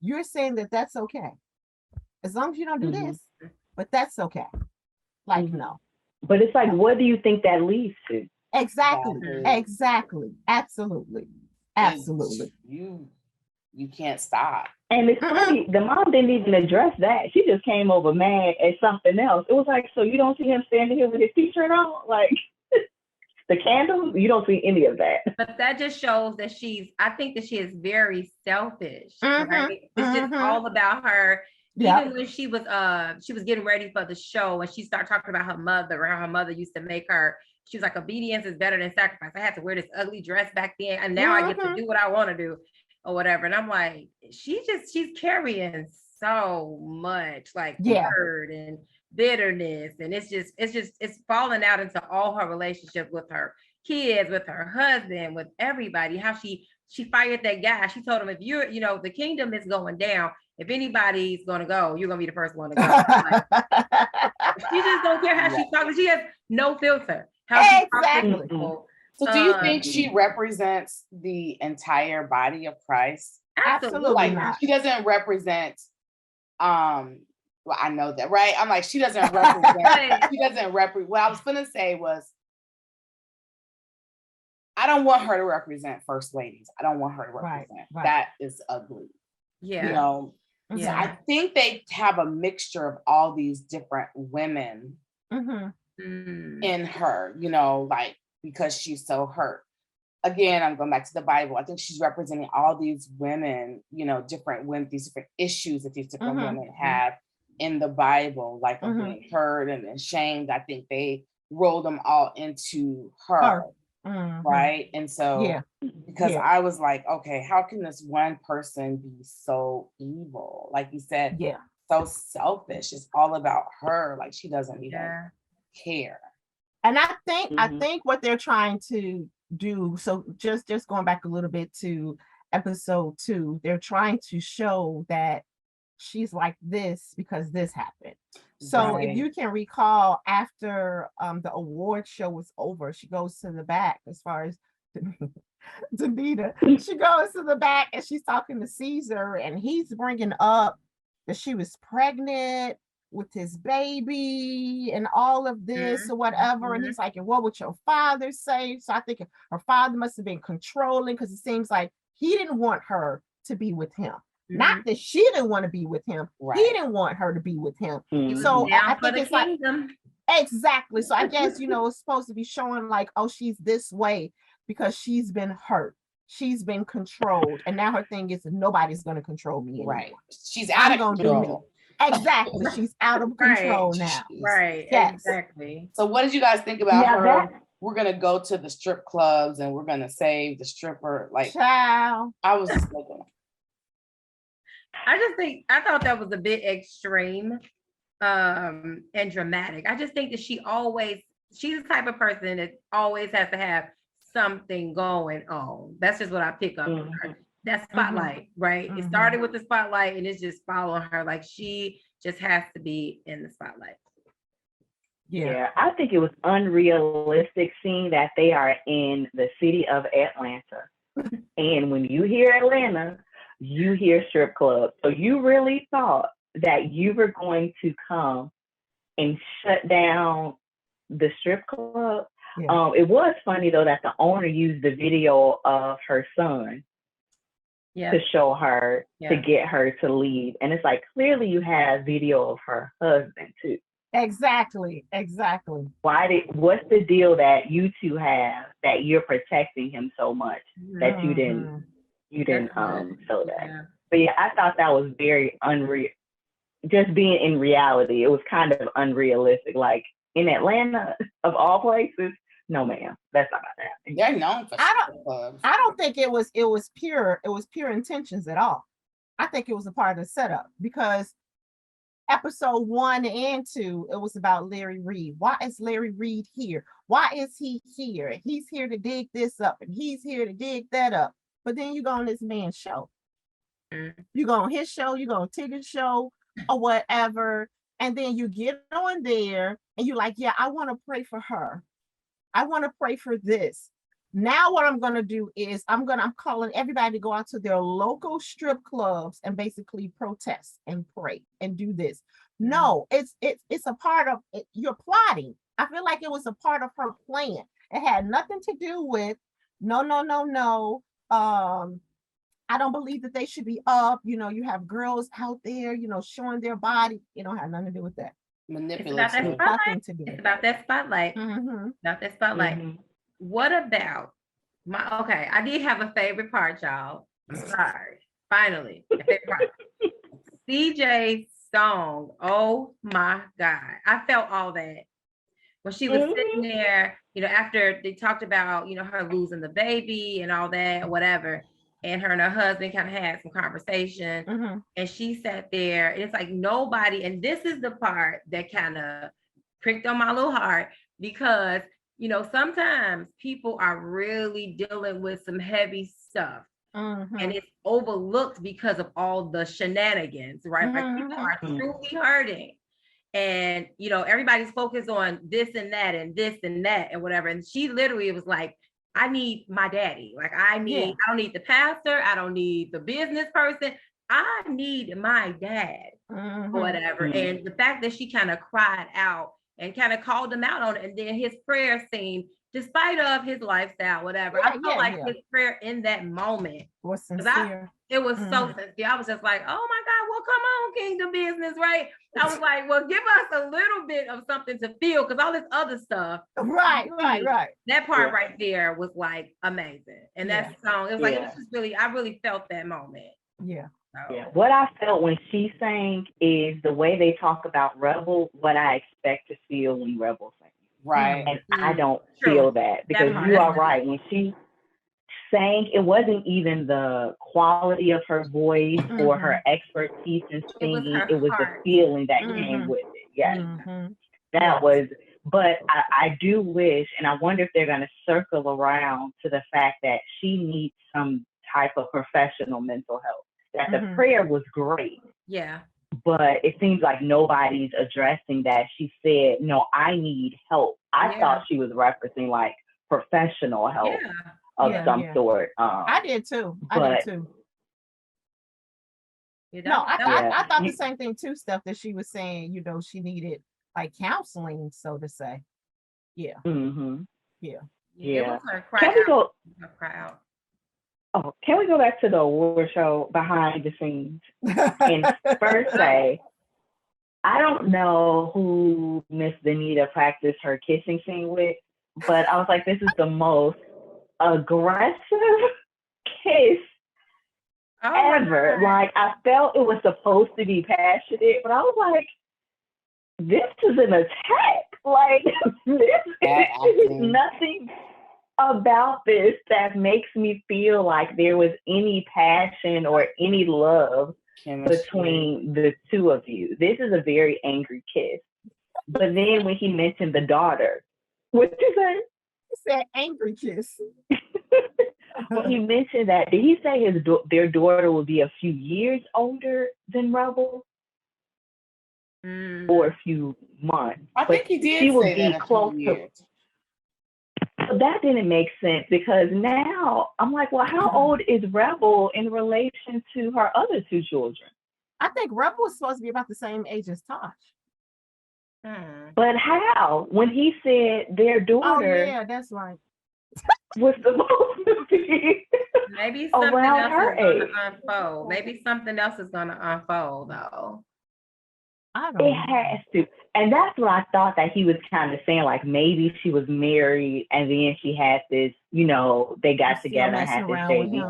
Speaker 3: You're saying that that's okay. As long as you don't do this, but that's okay. Like, no.
Speaker 4: But it's like, what do you think that leads to?
Speaker 3: Exactly. Absolutely.
Speaker 1: You can't stop.
Speaker 4: And it's funny, the mom didn't even address that. She just came over mad at something else. It was like, so you don't see him standing here with his t-shirt on? Like, the candles? You don't see any of that.
Speaker 5: But that just shows that I think that she is very selfish. Right? It's just all about her. Even when she was getting ready for the show, and she started talking about her mother, or how her mother used to make her, she was like, obedience is better than sacrifice. I had to wear this ugly dress back then, and now I get to do what I want to do, or whatever. And I'm like, she's carrying so much, like, hurt and bitterness, and it's falling out into all her relationship with her kids, with her husband, with everybody. How she fired that guy. She told him, if you're, the kingdom is going down, if anybody's gonna go, you're gonna be the first one to go. Like, she just don't care how she talks. She has no filter.
Speaker 3: Exactly.
Speaker 1: So do you think she represents the entire body of Christ?
Speaker 3: Absolutely
Speaker 1: like,
Speaker 3: not.
Speaker 1: She doesn't represent, well, I know that, right? I'm like, she doesn't represent, what I was gonna say was, I don't want her to represent first ladies. I don't want her to represent. Right. That is ugly.
Speaker 5: Yeah.
Speaker 1: So I think they have a mixture of all these different women in her, like, because she's so hurt. Again, I'm going back to the Bible. I think she's representing all these women, different women, these different issues that these different women have in the Bible, like of being hurt and ashamed. I think they roll them all into her. Right. And so because I was like, okay, how can this one person be so evil? Like you said, so selfish. It's all about her. Like, she doesn't even care.
Speaker 3: And I think what they're trying to do, so just going back a little bit to episode 2, they're trying to show that she's like this because this happened. So if
Speaker 1: Right.
Speaker 3: you can recall, after the award show was over, she goes to the back as far as Danita. She goes to the back and she's talking to Caesar, and he's bringing up that she was pregnant with his baby and all of this or whatever. And he's like, and what would your father say? So I think her father must have been controlling, because it seems like he didn't want her to be with him. Not that she didn't want to be with him.
Speaker 1: Right.
Speaker 3: He didn't want her to be with him.
Speaker 4: Mhm.
Speaker 3: So I think it's like,
Speaker 5: kingdom.
Speaker 3: exactly. So I guess, it's supposed to be showing like, oh, she's this way because she's been hurt. She's been controlled. And now her thing is, nobody's going to control me anymore.
Speaker 1: Right. She's out of control.
Speaker 3: Exactly. She's out of control now.
Speaker 5: Right.
Speaker 3: Yes.
Speaker 5: Exactly.
Speaker 1: So what did you guys think about
Speaker 4: Yeah,
Speaker 1: her? We're going to go to the strip clubs and we're going to save the stripper. Like,
Speaker 3: Child.
Speaker 1: I was just like,
Speaker 5: I thought that was a bit extreme and dramatic. I just think that she's the type of person that always has to have something going on. That's just what I pick up on her. That spotlight, right? It started with the spotlight and it's just following her. Like, she just has to be in the spotlight.
Speaker 4: Yeah, I think it was unrealistic seeing that they are in the city of Atlanta. And when you hear Atlanta, you hear strip club. So you really thought that you were going to come and shut down the strip club? Yeah. It was funny though that the owner used the video of her son to show her, to get her to leave. And it's like, clearly you have video of her husband too.
Speaker 3: Exactly.
Speaker 4: What's the deal that you two have that you're protecting him so much that you didn't show that? Yeah. But yeah, I thought that was very unreal. Just being in reality, it was kind of unrealistic. Like, in Atlanta, of all places, no ma'am, that's not gonna happen.
Speaker 1: They're known for
Speaker 3: I don't think it was pure intentions at all. I think it was a part of the setup, because episode 1 and 2, it was about Larry Reed. Why is Larry Reed here? Why is he here? He's here to dig this up and he's here to dig that up. But then you go on this man's show. You go on his show, you go on Tigger's show or whatever. And then you get on there and you're like, yeah, I want to pray for her. I want to pray for this. Now what I'm going to do is I'm calling everybody to go out to their local strip clubs and basically protest and pray and do this. No, it's a part of it. You're plotting. I feel like it was a part of her plan. It had nothing to do with no. I don't believe that they should be up. You have girls out there, showing their body. It don't have nothing to do with that.
Speaker 1: Manipulative.
Speaker 5: It's about that spotlight. About that spotlight. What about I did have a favorite part, y'all. I'm sorry. Finally, a favorite part. CJ's song. Oh my God. I felt all that. When she was sitting there, after they talked about, her losing the baby and all that, whatever. And her and her husband kind of had some conversation. And she sat there, and it's like nobody, and this is the part that kind of pricked on my little heart, because sometimes people are really dealing with some heavy stuff, and it's overlooked because of all the shenanigans, right? Like, people are truly hurting, and everybody's focused on this and that and this and that and whatever. And she literally was like, I need my daddy. Like, I don't need the pastor. I don't need the business person. I need my dad or whatever. And the fact that she kind of cried out and kind of called him out on it. And then his prayer scene, despite of his lifestyle, whatever, I felt like his prayer in that moment
Speaker 3: was sincere.
Speaker 5: It was so sincere. I was just like, oh my God, well, come on, Kingdom Business, right? I was like, well, give us a little bit of something to feel, because all this other stuff.
Speaker 3: Right.
Speaker 5: That part right there was like amazing. And that song, it was like, it was just really, I really felt that moment.
Speaker 3: Yeah.
Speaker 5: So.
Speaker 4: Yeah. What I felt when she sang is the way they talk about Rebel, what I expect to feel when Rebel sings.
Speaker 1: Right.
Speaker 4: And I don't feel that, because you are right. When she sang, it wasn't even the quality of her voice or her expertise in singing. It was the feeling that came with it. Yes. That was, but I do wish, and I wonder if they're going to circle around to the fact that she needs some type of professional mental health. That the prayer was great.
Speaker 5: Yeah.
Speaker 4: but it seems like nobody's addressing that. She said, "No, I need help." I thought she was referencing like professional help of some sort.
Speaker 3: I did too.
Speaker 5: You
Speaker 3: No,
Speaker 5: know,
Speaker 3: I thought the same thing too, stuff that she was saying, she needed like counseling, so to say. Yeah.
Speaker 4: Mm-hmm.
Speaker 3: Yeah.
Speaker 5: It was her cry out.
Speaker 4: Oh, can we go back to the award show behind the scenes? And first say, I don't know who Miss Benita practiced her kissing scene with, but I was like, this is the most aggressive kiss ever. Like, I felt it was supposed to be passionate, but I was like, this is an attack. Like, there's nothing about this that makes me feel like there was any passion or any love between the two of you. This is a very angry kiss. But then when he mentioned the daughter, what did you say?
Speaker 3: He said angry kiss.
Speaker 4: When he mentioned that, did he say their daughter will be a few years older than Rebel? Or a few months?
Speaker 1: I think he did say that a few years.
Speaker 4: So that didn't make sense, because now I'm like, well, how old is Rebel in relation to her other two children?
Speaker 3: I think Rebel was supposed to be about the same age as Tosh.
Speaker 4: But how? When he said their daughter,
Speaker 3: that's right,
Speaker 4: was supposed to be
Speaker 5: maybe something
Speaker 4: around
Speaker 5: else
Speaker 4: her
Speaker 5: is going
Speaker 4: age.
Speaker 5: to unfold. Maybe something else is going to unfold, though.
Speaker 4: It has to. And that's what I thought that he was kind of saying, like maybe she was married and then she had this, they got together and had this baby.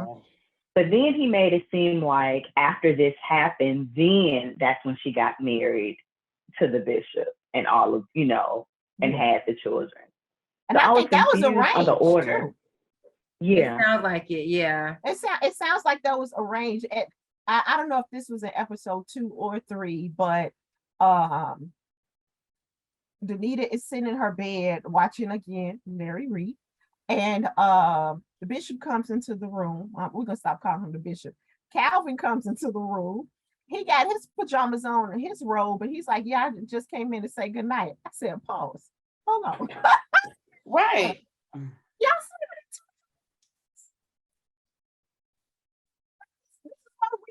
Speaker 4: But then he made it seem like after this happened, then that's when she got married to the bishop and all of, and had the children.
Speaker 3: And so I think that was arranged
Speaker 4: on the order.
Speaker 3: Too.
Speaker 4: Yeah.
Speaker 5: It sounds like it, yeah.
Speaker 3: It sounds like that was arranged. I don't know if this was in episode 2 or 3, but Danita is sitting in her bed watching again Mary Reed, and the bishop comes into the room. We're gonna stop calling him the bishop. Calvin comes into the room. He got his pajamas on and his robe, and he's like, "Yeah, I just came in to say goodnight." I said, "Pause. Hold on."
Speaker 1: Right.
Speaker 3: Y'all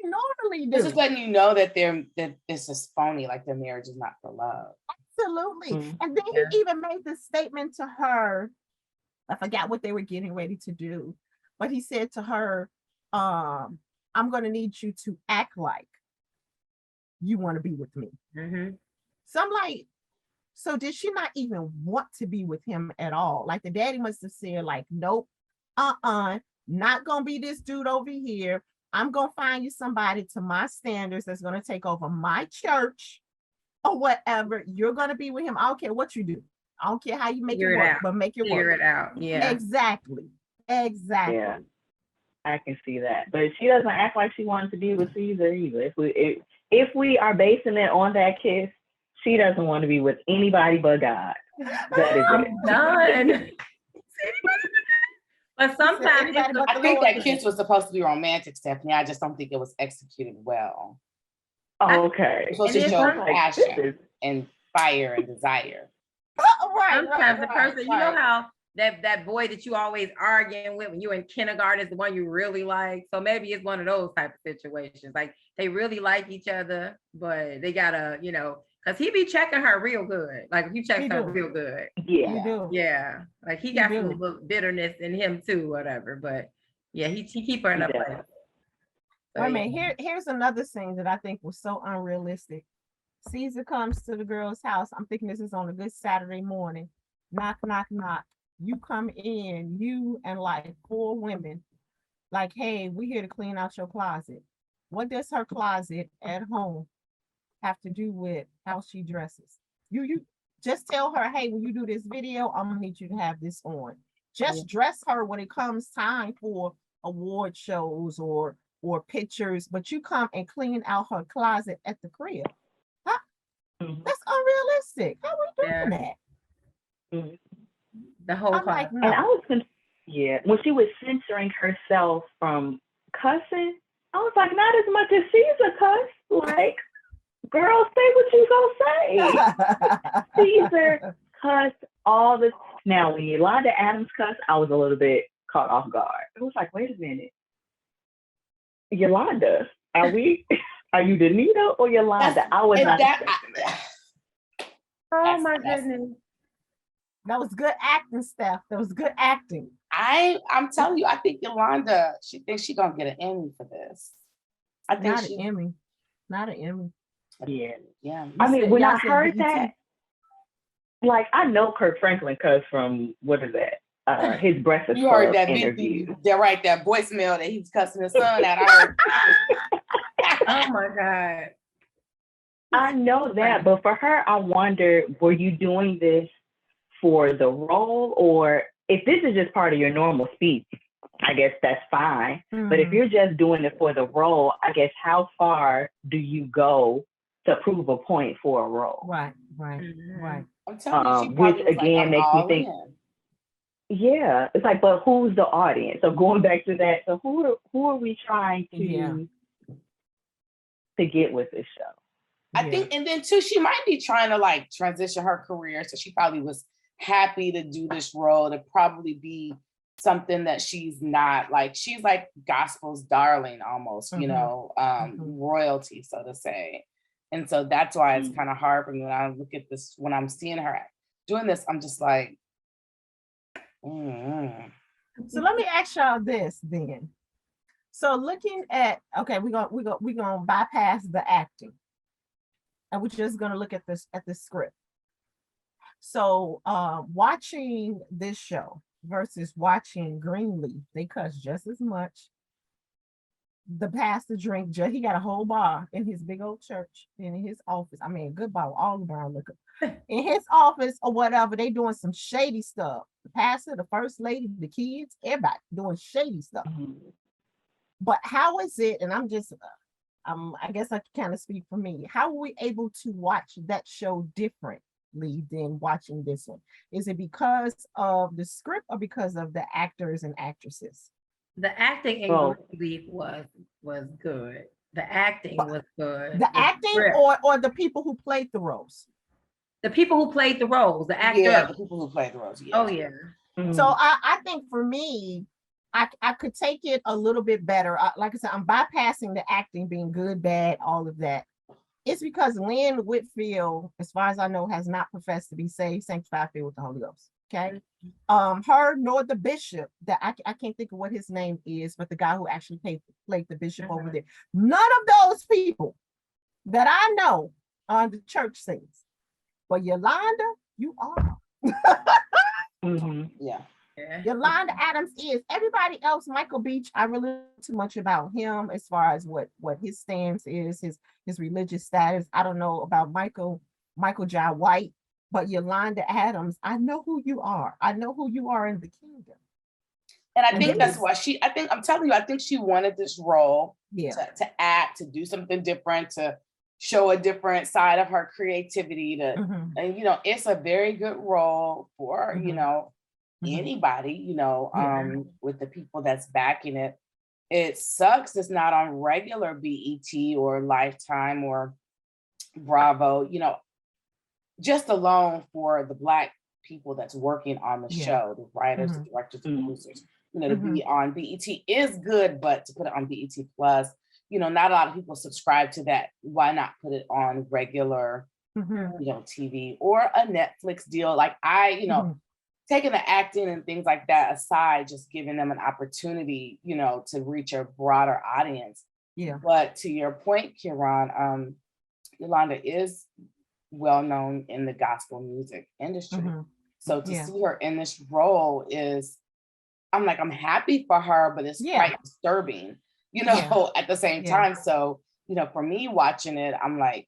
Speaker 3: we normally do.
Speaker 1: This is letting you know that this is phony, like their marriage is not for love.
Speaker 3: Absolutely. And then he even made this statement to her. I forgot what they were getting ready to do, but he said to her, I'm going to need you to act like you want to be with me. So I'm like, so did she not even want to be with him at all? Like the daddy must have said like, nope, not going to be this dude over here. I'm going to find you somebody to my standards that's going to take over my church or whatever. You're going to be with him. I don't care what you do. I don't care how you make it work, but make it work.
Speaker 5: Figure it out. Yeah.
Speaker 3: Exactly.
Speaker 4: Yeah. I can see that. But she doesn't act like she wanted to be with Caesar either. If we are basing it on that kiss, she doesn't want to be with anybody but God. That is
Speaker 5: I'm done. But sometimes
Speaker 1: I think that kiss was supposed to be romantic, Stephanie. I just don't think it was executed well.
Speaker 4: Oh, okay.
Speaker 1: It's supposed to show passion and fire and desire.
Speaker 5: Sometimes the person, you know how that boy that you always arguing with when you're in kindergarten is the one you really like. So maybe it's one of those type of situations. Like they really like each other, but they gotta, because he be checking her real good. Like he checks her real good.
Speaker 4: Yeah.
Speaker 5: Yeah. Like he got some little bitterness in him too, whatever. But yeah, he keep her in a place.
Speaker 3: So, here's another scene that I think was so unrealistic. Caesar comes to the girl's house. I'm thinking this is on a good Saturday morning. Knock, knock, knock. You come in, you and like 4 women, like, hey, we're here to clean out your closet. What does her closet at home have to do with how she dresses? You just tell her, hey, when you do this video, I'm gonna need you to have this on. Just dress her when it comes time for award shows or pictures, but you come and clean out her closet at the crib. Huh? That's unrealistic. How are we doing that?
Speaker 5: The whole time.
Speaker 3: Like, no.
Speaker 4: And I was when she was censoring herself from cussing, I was like, not as much as Caesar cuss. Like, girl, say what you gonna say. Caesar cussed all the. Now, when Yolanda Adams cussed, I was a little bit caught off guard. It was like, wait a minute, Yolanda, are you Danita or Yolanda? I was not expecting that.
Speaker 5: Oh my goodness.
Speaker 3: That was good acting, Steph. That was good acting.
Speaker 1: I'm telling you, I think Yolanda, she thinks she's gonna get an Emmy for this. I think
Speaker 3: Not an Emmy. Not an Emmy.
Speaker 1: Yeah.
Speaker 4: I mean, when I heard
Speaker 3: BET.
Speaker 4: that, like, I know Kirk Franklin cussed from, what is that? His Breakfast
Speaker 1: You heard
Speaker 4: Club
Speaker 1: that
Speaker 4: interview.
Speaker 1: that voicemail that he was cussing his son out. I heard.
Speaker 5: Oh my God.
Speaker 4: I know that, but for her, I wonder, were you doing this for the role, or if this is just part of your normal speech, I guess that's fine. But if you're just doing it for the role, I guess how far do you go to prove a point for a role?
Speaker 3: Right.
Speaker 1: I'm telling you, she
Speaker 4: which
Speaker 1: was
Speaker 4: again makes me think. Yeah, it's like, but who's the audience? So going back to that, so who are we trying to get with this show?
Speaker 1: I think, and then too, she might be trying to like transition her career. So she probably was happy to do this role, to probably be something that she's not. Like, she's like gospel's darling almost, you know, royalty, so to say. And so that's why it's kind of hard for me when I look at this, when I'm seeing her doing this, I'm just like,
Speaker 3: So let me ask y'all this then. So looking at, okay, we're gonna bypass the acting, and we're just gonna look at the script. So watching this show versus watching Greenleaf, they cuss just as much. The pastor drink, he got a whole bar in his big old church, in his office. I mean, good bar, all the brown liquor. In his office or whatever, they doing some shady stuff. The pastor, the first lady, the kids, everybody doing shady stuff. But how is it, and I'm just, I guess I can kind of speak for me, how are we able to watch that show differently than watching this one? Is it because of the script or because of the actors and actresses?
Speaker 5: The acting in Greenleaf was good. The acting was good.
Speaker 3: The acting or the people who played the roles?
Speaker 5: The people who played the roles, the actors.
Speaker 1: Yeah, the people who played the roles. Yeah.
Speaker 5: Oh yeah.
Speaker 3: So I think for me, I could take it a little bit better. Like I said, I'm bypassing the acting being good, bad, all of that. It's because Lynn Whitfield, as far as I know, has not professed to be saved, sanctified, filled with the Holy Ghost. Okay. Her nor the bishop, that I can't think of what his name is, but the guy who actually played the bishop over there. None of those people that I know on the church sings. But Yolanda, you are.
Speaker 1: Yeah.
Speaker 3: Yolanda Adams is. Everybody else, Michael Beach, I really don't know too much about him as far as what his stance is, his religious status. I don't know about Michael Jai White, but Yolanda Adams, I know who you are. I know who you are in the kingdom.
Speaker 1: And I think that's why I'm telling you, I think she wanted this role to act, to do something different, to show a different side of her creativity, and you know, it's a very good role for, you know, anybody, you know, with the people that's backing it. It sucks it's not on regular BET or Lifetime or Bravo, you know, just alone for the Black people that's working on the show, the writers, the directors, the producers, you know, to be on BET is good, but to put it on BET Plus, you know, not a lot of people subscribe to that. Why not put it on regular, you know, TV or a Netflix deal? Like you know, taking the acting and things like that aside, just giving them an opportunity, you know, to reach a broader audience. Yeah. But to your point, Kieran, Yolanda is well known in the gospel music industry. So to see her in this role I'm happy for her, but it's quite disturbing, you know, at the same time. So, you know, for me watching it, I'm like,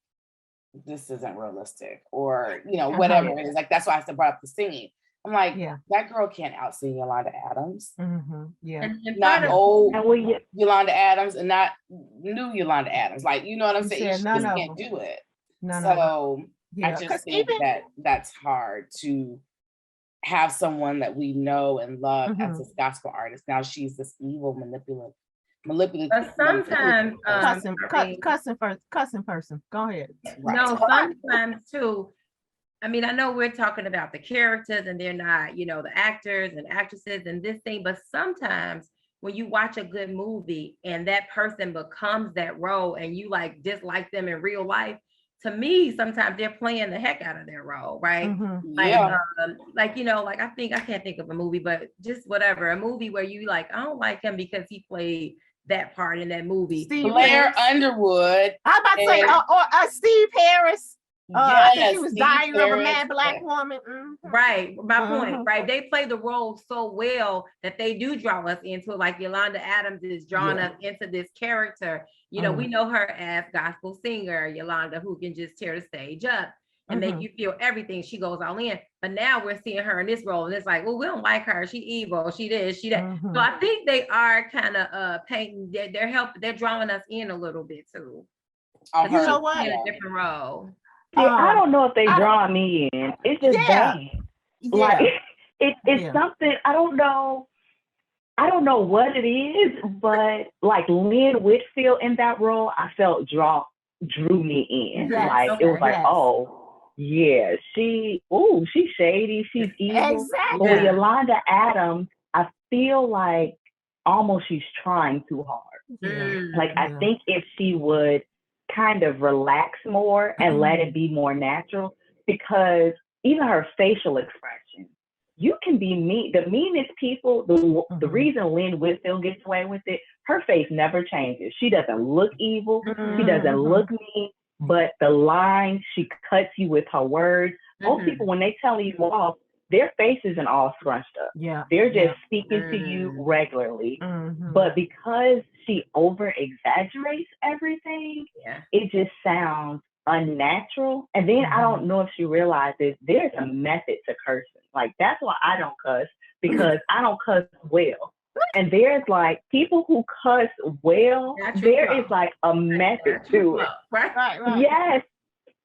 Speaker 1: this isn't realistic, or, you know, whatever it is. Like, that's why I said brought up the singing. I'm like, that girl can't out-sing Yolanda Adams. Not old Yolanda Adams and not new Yolanda Adams. Like, you know what I'm saying? She just can't do it. I just think that's hard to have someone that we know and love as this gospel artist. Now she's this evil, manipulative manipulative.
Speaker 5: But sometimes,
Speaker 3: cussing person. Go ahead.
Speaker 1: Right.
Speaker 5: no, sometimes too. I mean, I know we're talking about the characters and they're not, you know, the actors and actresses and this thing, but sometimes when you watch a good movie and that person becomes that role and you like dislike them in real life, to me, sometimes they're playing the heck out of their role, right?
Speaker 1: Yeah.
Speaker 5: Like, you know, like I can't think of a movie, but just whatever, a movie where you like, I don't like him because he played that part in that movie.
Speaker 1: Blair Underwood.
Speaker 3: I'm about to say, or Steve Harris. I think he was dying of a mad black woman.
Speaker 5: Right. My point, right? They play the role so well that they do draw us into it. Like Yolanda Adams is drawing us into this character. You know, we know her as gospel singer, Yolanda, who can just tear the stage up and make you feel everything. She goes all in. But now we're seeing her in this role. And it's like, well, we don't like her. She evil. She this, she that. So I think they are kind of painting, they're drawing us in a little bit too.
Speaker 3: You know what?
Speaker 5: In a different role.
Speaker 4: Yeah, I don't know if they draw me in. It's just bad. Like it's something, I don't know what it is, but like Lynn Whitfield in that role, I felt drew me in. It was like, oh yeah, she's shady, she's evil.
Speaker 3: Exactly.
Speaker 4: But with Yolanda Adams, I feel like almost she's trying too hard. I think if she would kind of relax more and let it be more natural, because even her facial expression, you can be mean. The meanest people, the reason Lynn Whitfield gets away with it, her face never changes. She doesn't look evil. She doesn't look mean, but the lines she cuts you with her words. Most people, when they tell you off, their face isn't all scrunched up. They're just speaking to you regularly. But because she over exaggerates everything, it just sounds unnatural. And then I don't know if she realizes there's a method to cursing. Like, that's why I don't cuss, because I don't cuss well. And there's like people who cuss well, there is like a method to it.
Speaker 3: Right.
Speaker 4: Yes.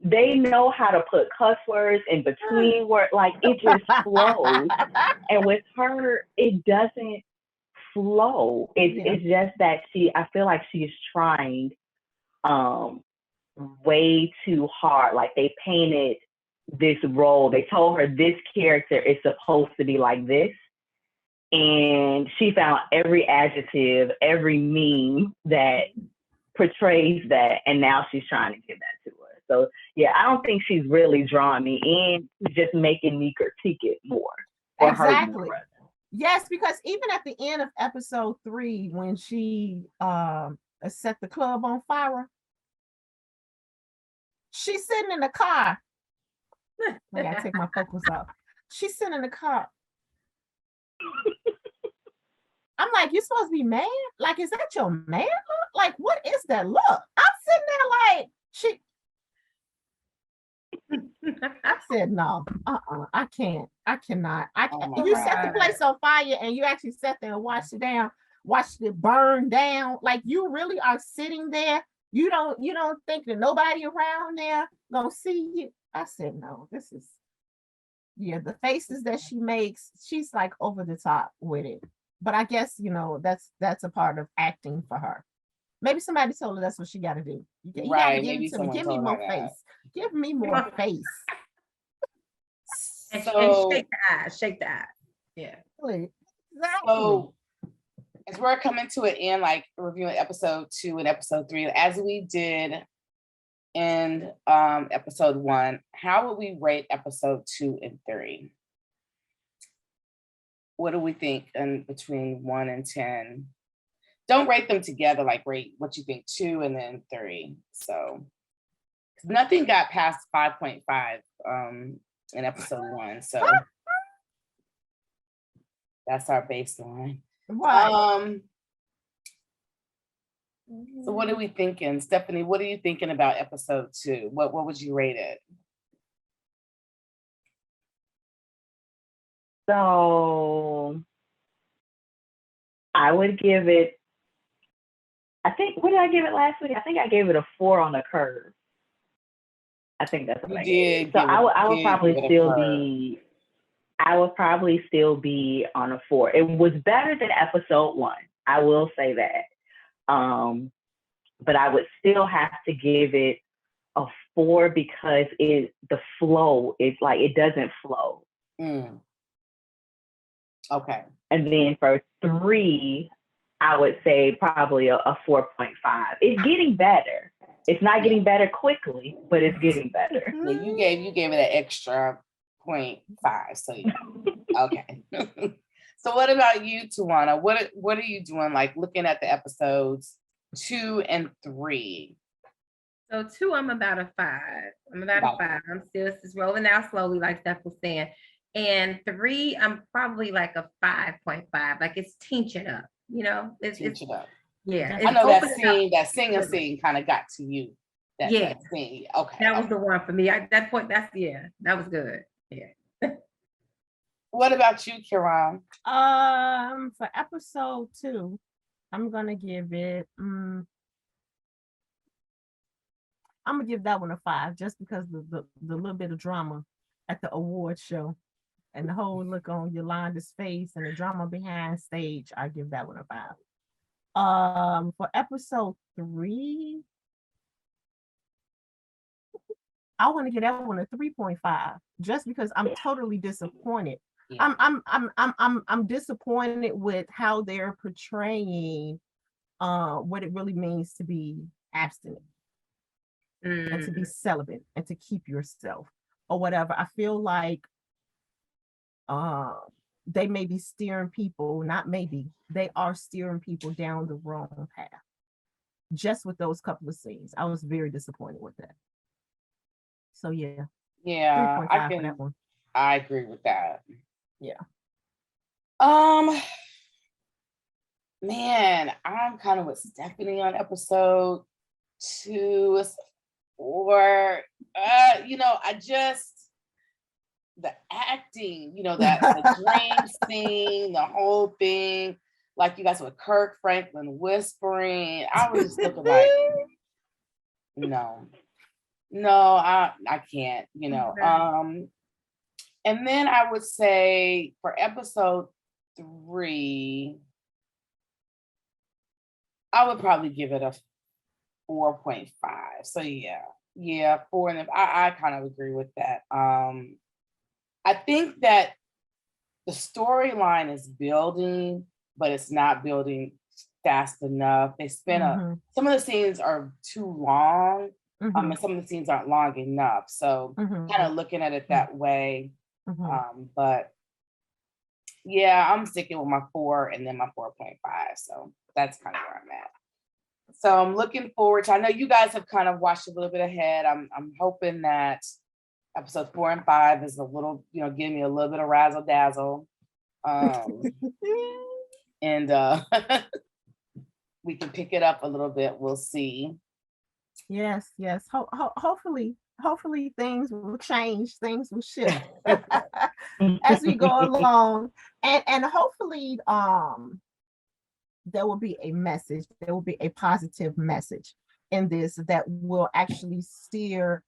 Speaker 4: They know how to put cuss words in between words, like it just flows. And with her, it doesn't flow. It's just that I feel like she's trying way too hard. Like they painted this role. They told her this character is supposed to be like this. And she found every adjective, every meme that portrays that. And now she's trying to give that to her. So yeah, I don't think she's really drawing me in. She's just making me critique it more.
Speaker 3: Exactly. Yes, because even at the end of episode 3, when she set the club on fire, she's sitting in the car. I gotta take my focus off. She's sitting in the car. I'm like, you're supposed to be mad? Like, is that your man look? Like, what is that look? I'm sitting there like, I said, no, I cannot. You set the place on fire and you actually sat there and watched it burn down. Like, you really are sitting there. You don't think that nobody around there gonna see you. I said, no, this is, the faces that she makes, she's like over the top with it. But I guess, that's a part of acting for her. Maybe somebody told her that's what she got to do. You gotta give it to me. Give me more face. Give me more face.
Speaker 5: And shake the eye. Yeah.
Speaker 3: Exactly.
Speaker 1: So as we're coming to an end, like reviewing episode 2 and episode 3, as we did in episode 1, how would we rate episode 2 and 3? What do we think in between 1 and 10? Don't rate them together, like rate what you think 2 and then 3. So nothing got past 5.5 in episode 1. So that's our baseline.
Speaker 3: Right.
Speaker 1: So what are we thinking? Stephanie, what are you thinking about episode 2? What would you rate it?
Speaker 4: So I would give it, I think, what did I give it last week? I think I gave it a 4 on the curve. I think that's what I gave it. So I would probably still be on a 4. It was better than episode 1. I will say that. But I would still have to give it a 4 because the flow is like, it doesn't flow.
Speaker 1: Okay.
Speaker 4: And then for 3, I would say probably a 4.5. It's getting better. It's not getting better quickly, but it's getting better.
Speaker 1: Yeah, you gave it an extra 0.5. So yeah. Okay. So what about you, Tjuana? What are you doing? Like looking at the episodes 2 and 3?
Speaker 5: So 2, I'm about a 5. I'm about a 5. I'm still just rolling out slowly, like Steph was saying. And 3, I'm probably like a 5.5. Like it's teaching up, you know. It's up. Yeah.
Speaker 1: I know that singing kind of got to you. That scene. Okay.
Speaker 5: That was the one for me. At that point, that was good. Yeah.
Speaker 1: What about you, Kiran?
Speaker 3: For episode 2, I'm gonna give it. I'm gonna give that one a 5, just because the little bit of drama at the award show, and the whole look on Yolanda's face and the drama behind stage. I give that one a 5. For episode 3, I want to give that one a 3.5, just because I'm totally disappointed. Yeah. I'm disappointed with how they're portraying what it really means to be abstinent and to be celibate and to keep yourself or whatever. I feel like they may be steering people, they are steering people down the wrong path. Just with those couple of scenes, I was very disappointed with that. So yeah, 3.5 for that one.
Speaker 1: I agree with that.
Speaker 3: Yeah.
Speaker 1: Man, I'm kind of with Stefanie on episode 2 or the acting, that the dream scene, the whole thing, like you guys with Kirk Franklin whispering. I was just looking like, no, I can't, and then I would say for episode 3, I would probably give it a 4.5. So yeah, 4, and I kind of agree with that. I think that the storyline is building, but it's not building fast enough. They spend some of the scenes are too long, and some of the scenes aren't long enough. So kind of looking at it that way. But yeah, I'm sticking with my 4 and then my 4.5. So that's kind of where I'm at. So I'm looking forward to, I know you guys have kind of watched a little bit ahead. I'm hoping that episode 4 and 5 is a little, giving me a little bit of razzle dazzle. And we can pick it up a little bit. We'll see.
Speaker 3: Yes. Hopefully things will change, things will shift as we go along, and hopefully there will be a message, there will be a positive message in this that will actually steer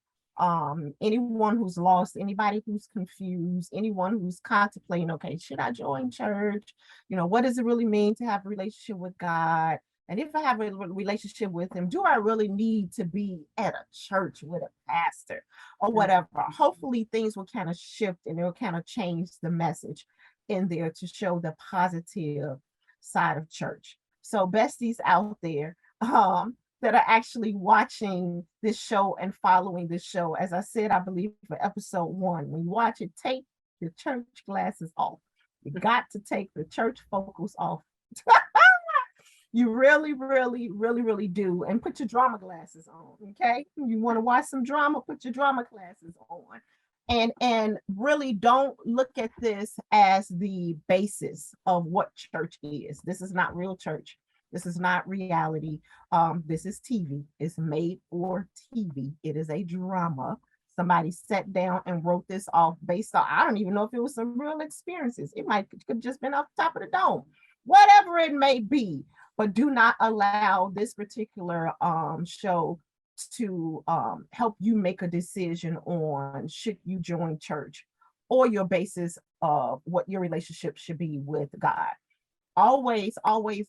Speaker 3: anyone who's lost, anybody who's confused, anyone who's contemplating, okay, should I join church? What does it really mean to have a relationship with God? And if I have a relationship with him, do I really need to be at a church with a pastor or whatever? Hopefully things will kind of shift and it will kind of change the message in there to show the positive side of church. So besties out there that are actually watching this show and following this show, as I said, I believe for episode 1, when you watch it, take your church glasses off. You got to take the church focus off. You really, really, really, really do. And put your drama glasses on, okay? You want to watch some drama, put your drama glasses on. And really don't look at this as the basis of what church is. This is not real church. This is not reality. This is TV. It's made for TV. It is a drama. Somebody sat down and wrote this off based on, I don't even know if it was some real experiences. It could just been off the top of the dome. Whatever it may be. But do not allow this particular show to help you make a decision on should you join church or your basis of what your relationship should be with God. always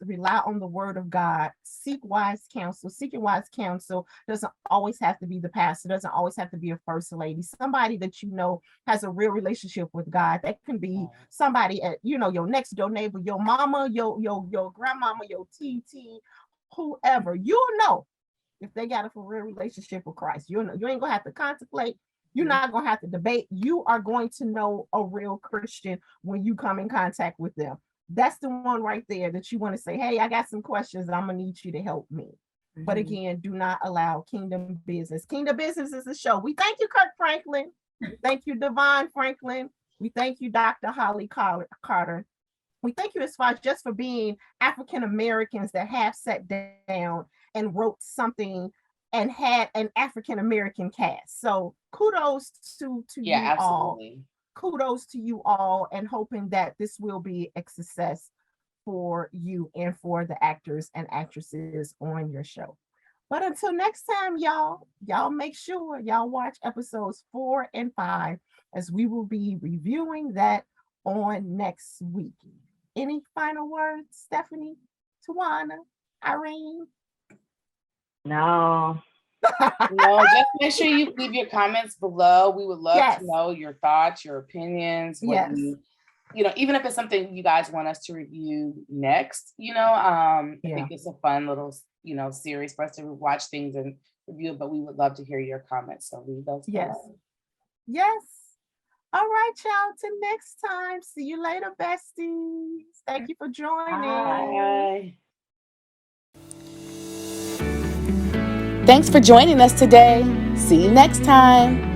Speaker 3: rely on the word of God. Seek wise counsel. Seeking wise counsel doesn't always have to be the pastor, doesn't always have to be a first lady, somebody that you know has a real relationship with God. That can be somebody at, you know, your next door neighbor, your mama, your grandmama, your TT, whoever. You'll know if they got a for real relationship with Christ. You'll know. You ain't gonna have to contemplate. You're not gonna have to debate. You are going to know a real Christian when you come in contact with them. That's the one right there that you want to say, hey, I got some questions. I'm gonna need you to help me. But again, do not allow kingdom business. Kingdom business is a show. We thank you, Kirk Franklin. Thank you, Devon Franklin. We thank you, Dr. Holly Carter. We thank you as far as just for being African Americans that have sat down and wrote something and had an African American cast. So kudos to you
Speaker 1: absolutely.
Speaker 3: all. Kudos to you all, and hoping that this will be a success for you and for the actors and actresses on your show. But until next time, y'all make sure y'all watch episodes 4 and 5, as we will be reviewing that on next week. Any final words, Stefanie, Tjuana, Irene?
Speaker 4: No.
Speaker 1: No, just make sure you leave your comments below. We would love to know your thoughts, your opinions, what you know, even if it's something you guys want us to review next, you know, I think it's a fun little, you know, series for us to watch things and review, but we would love to hear your comments. So leave those below.
Speaker 3: Yes. All right, y'all. Till next time. See you later, besties. Thank you for joining.
Speaker 1: Bye.
Speaker 2: Thanks for joining us today. See you next time.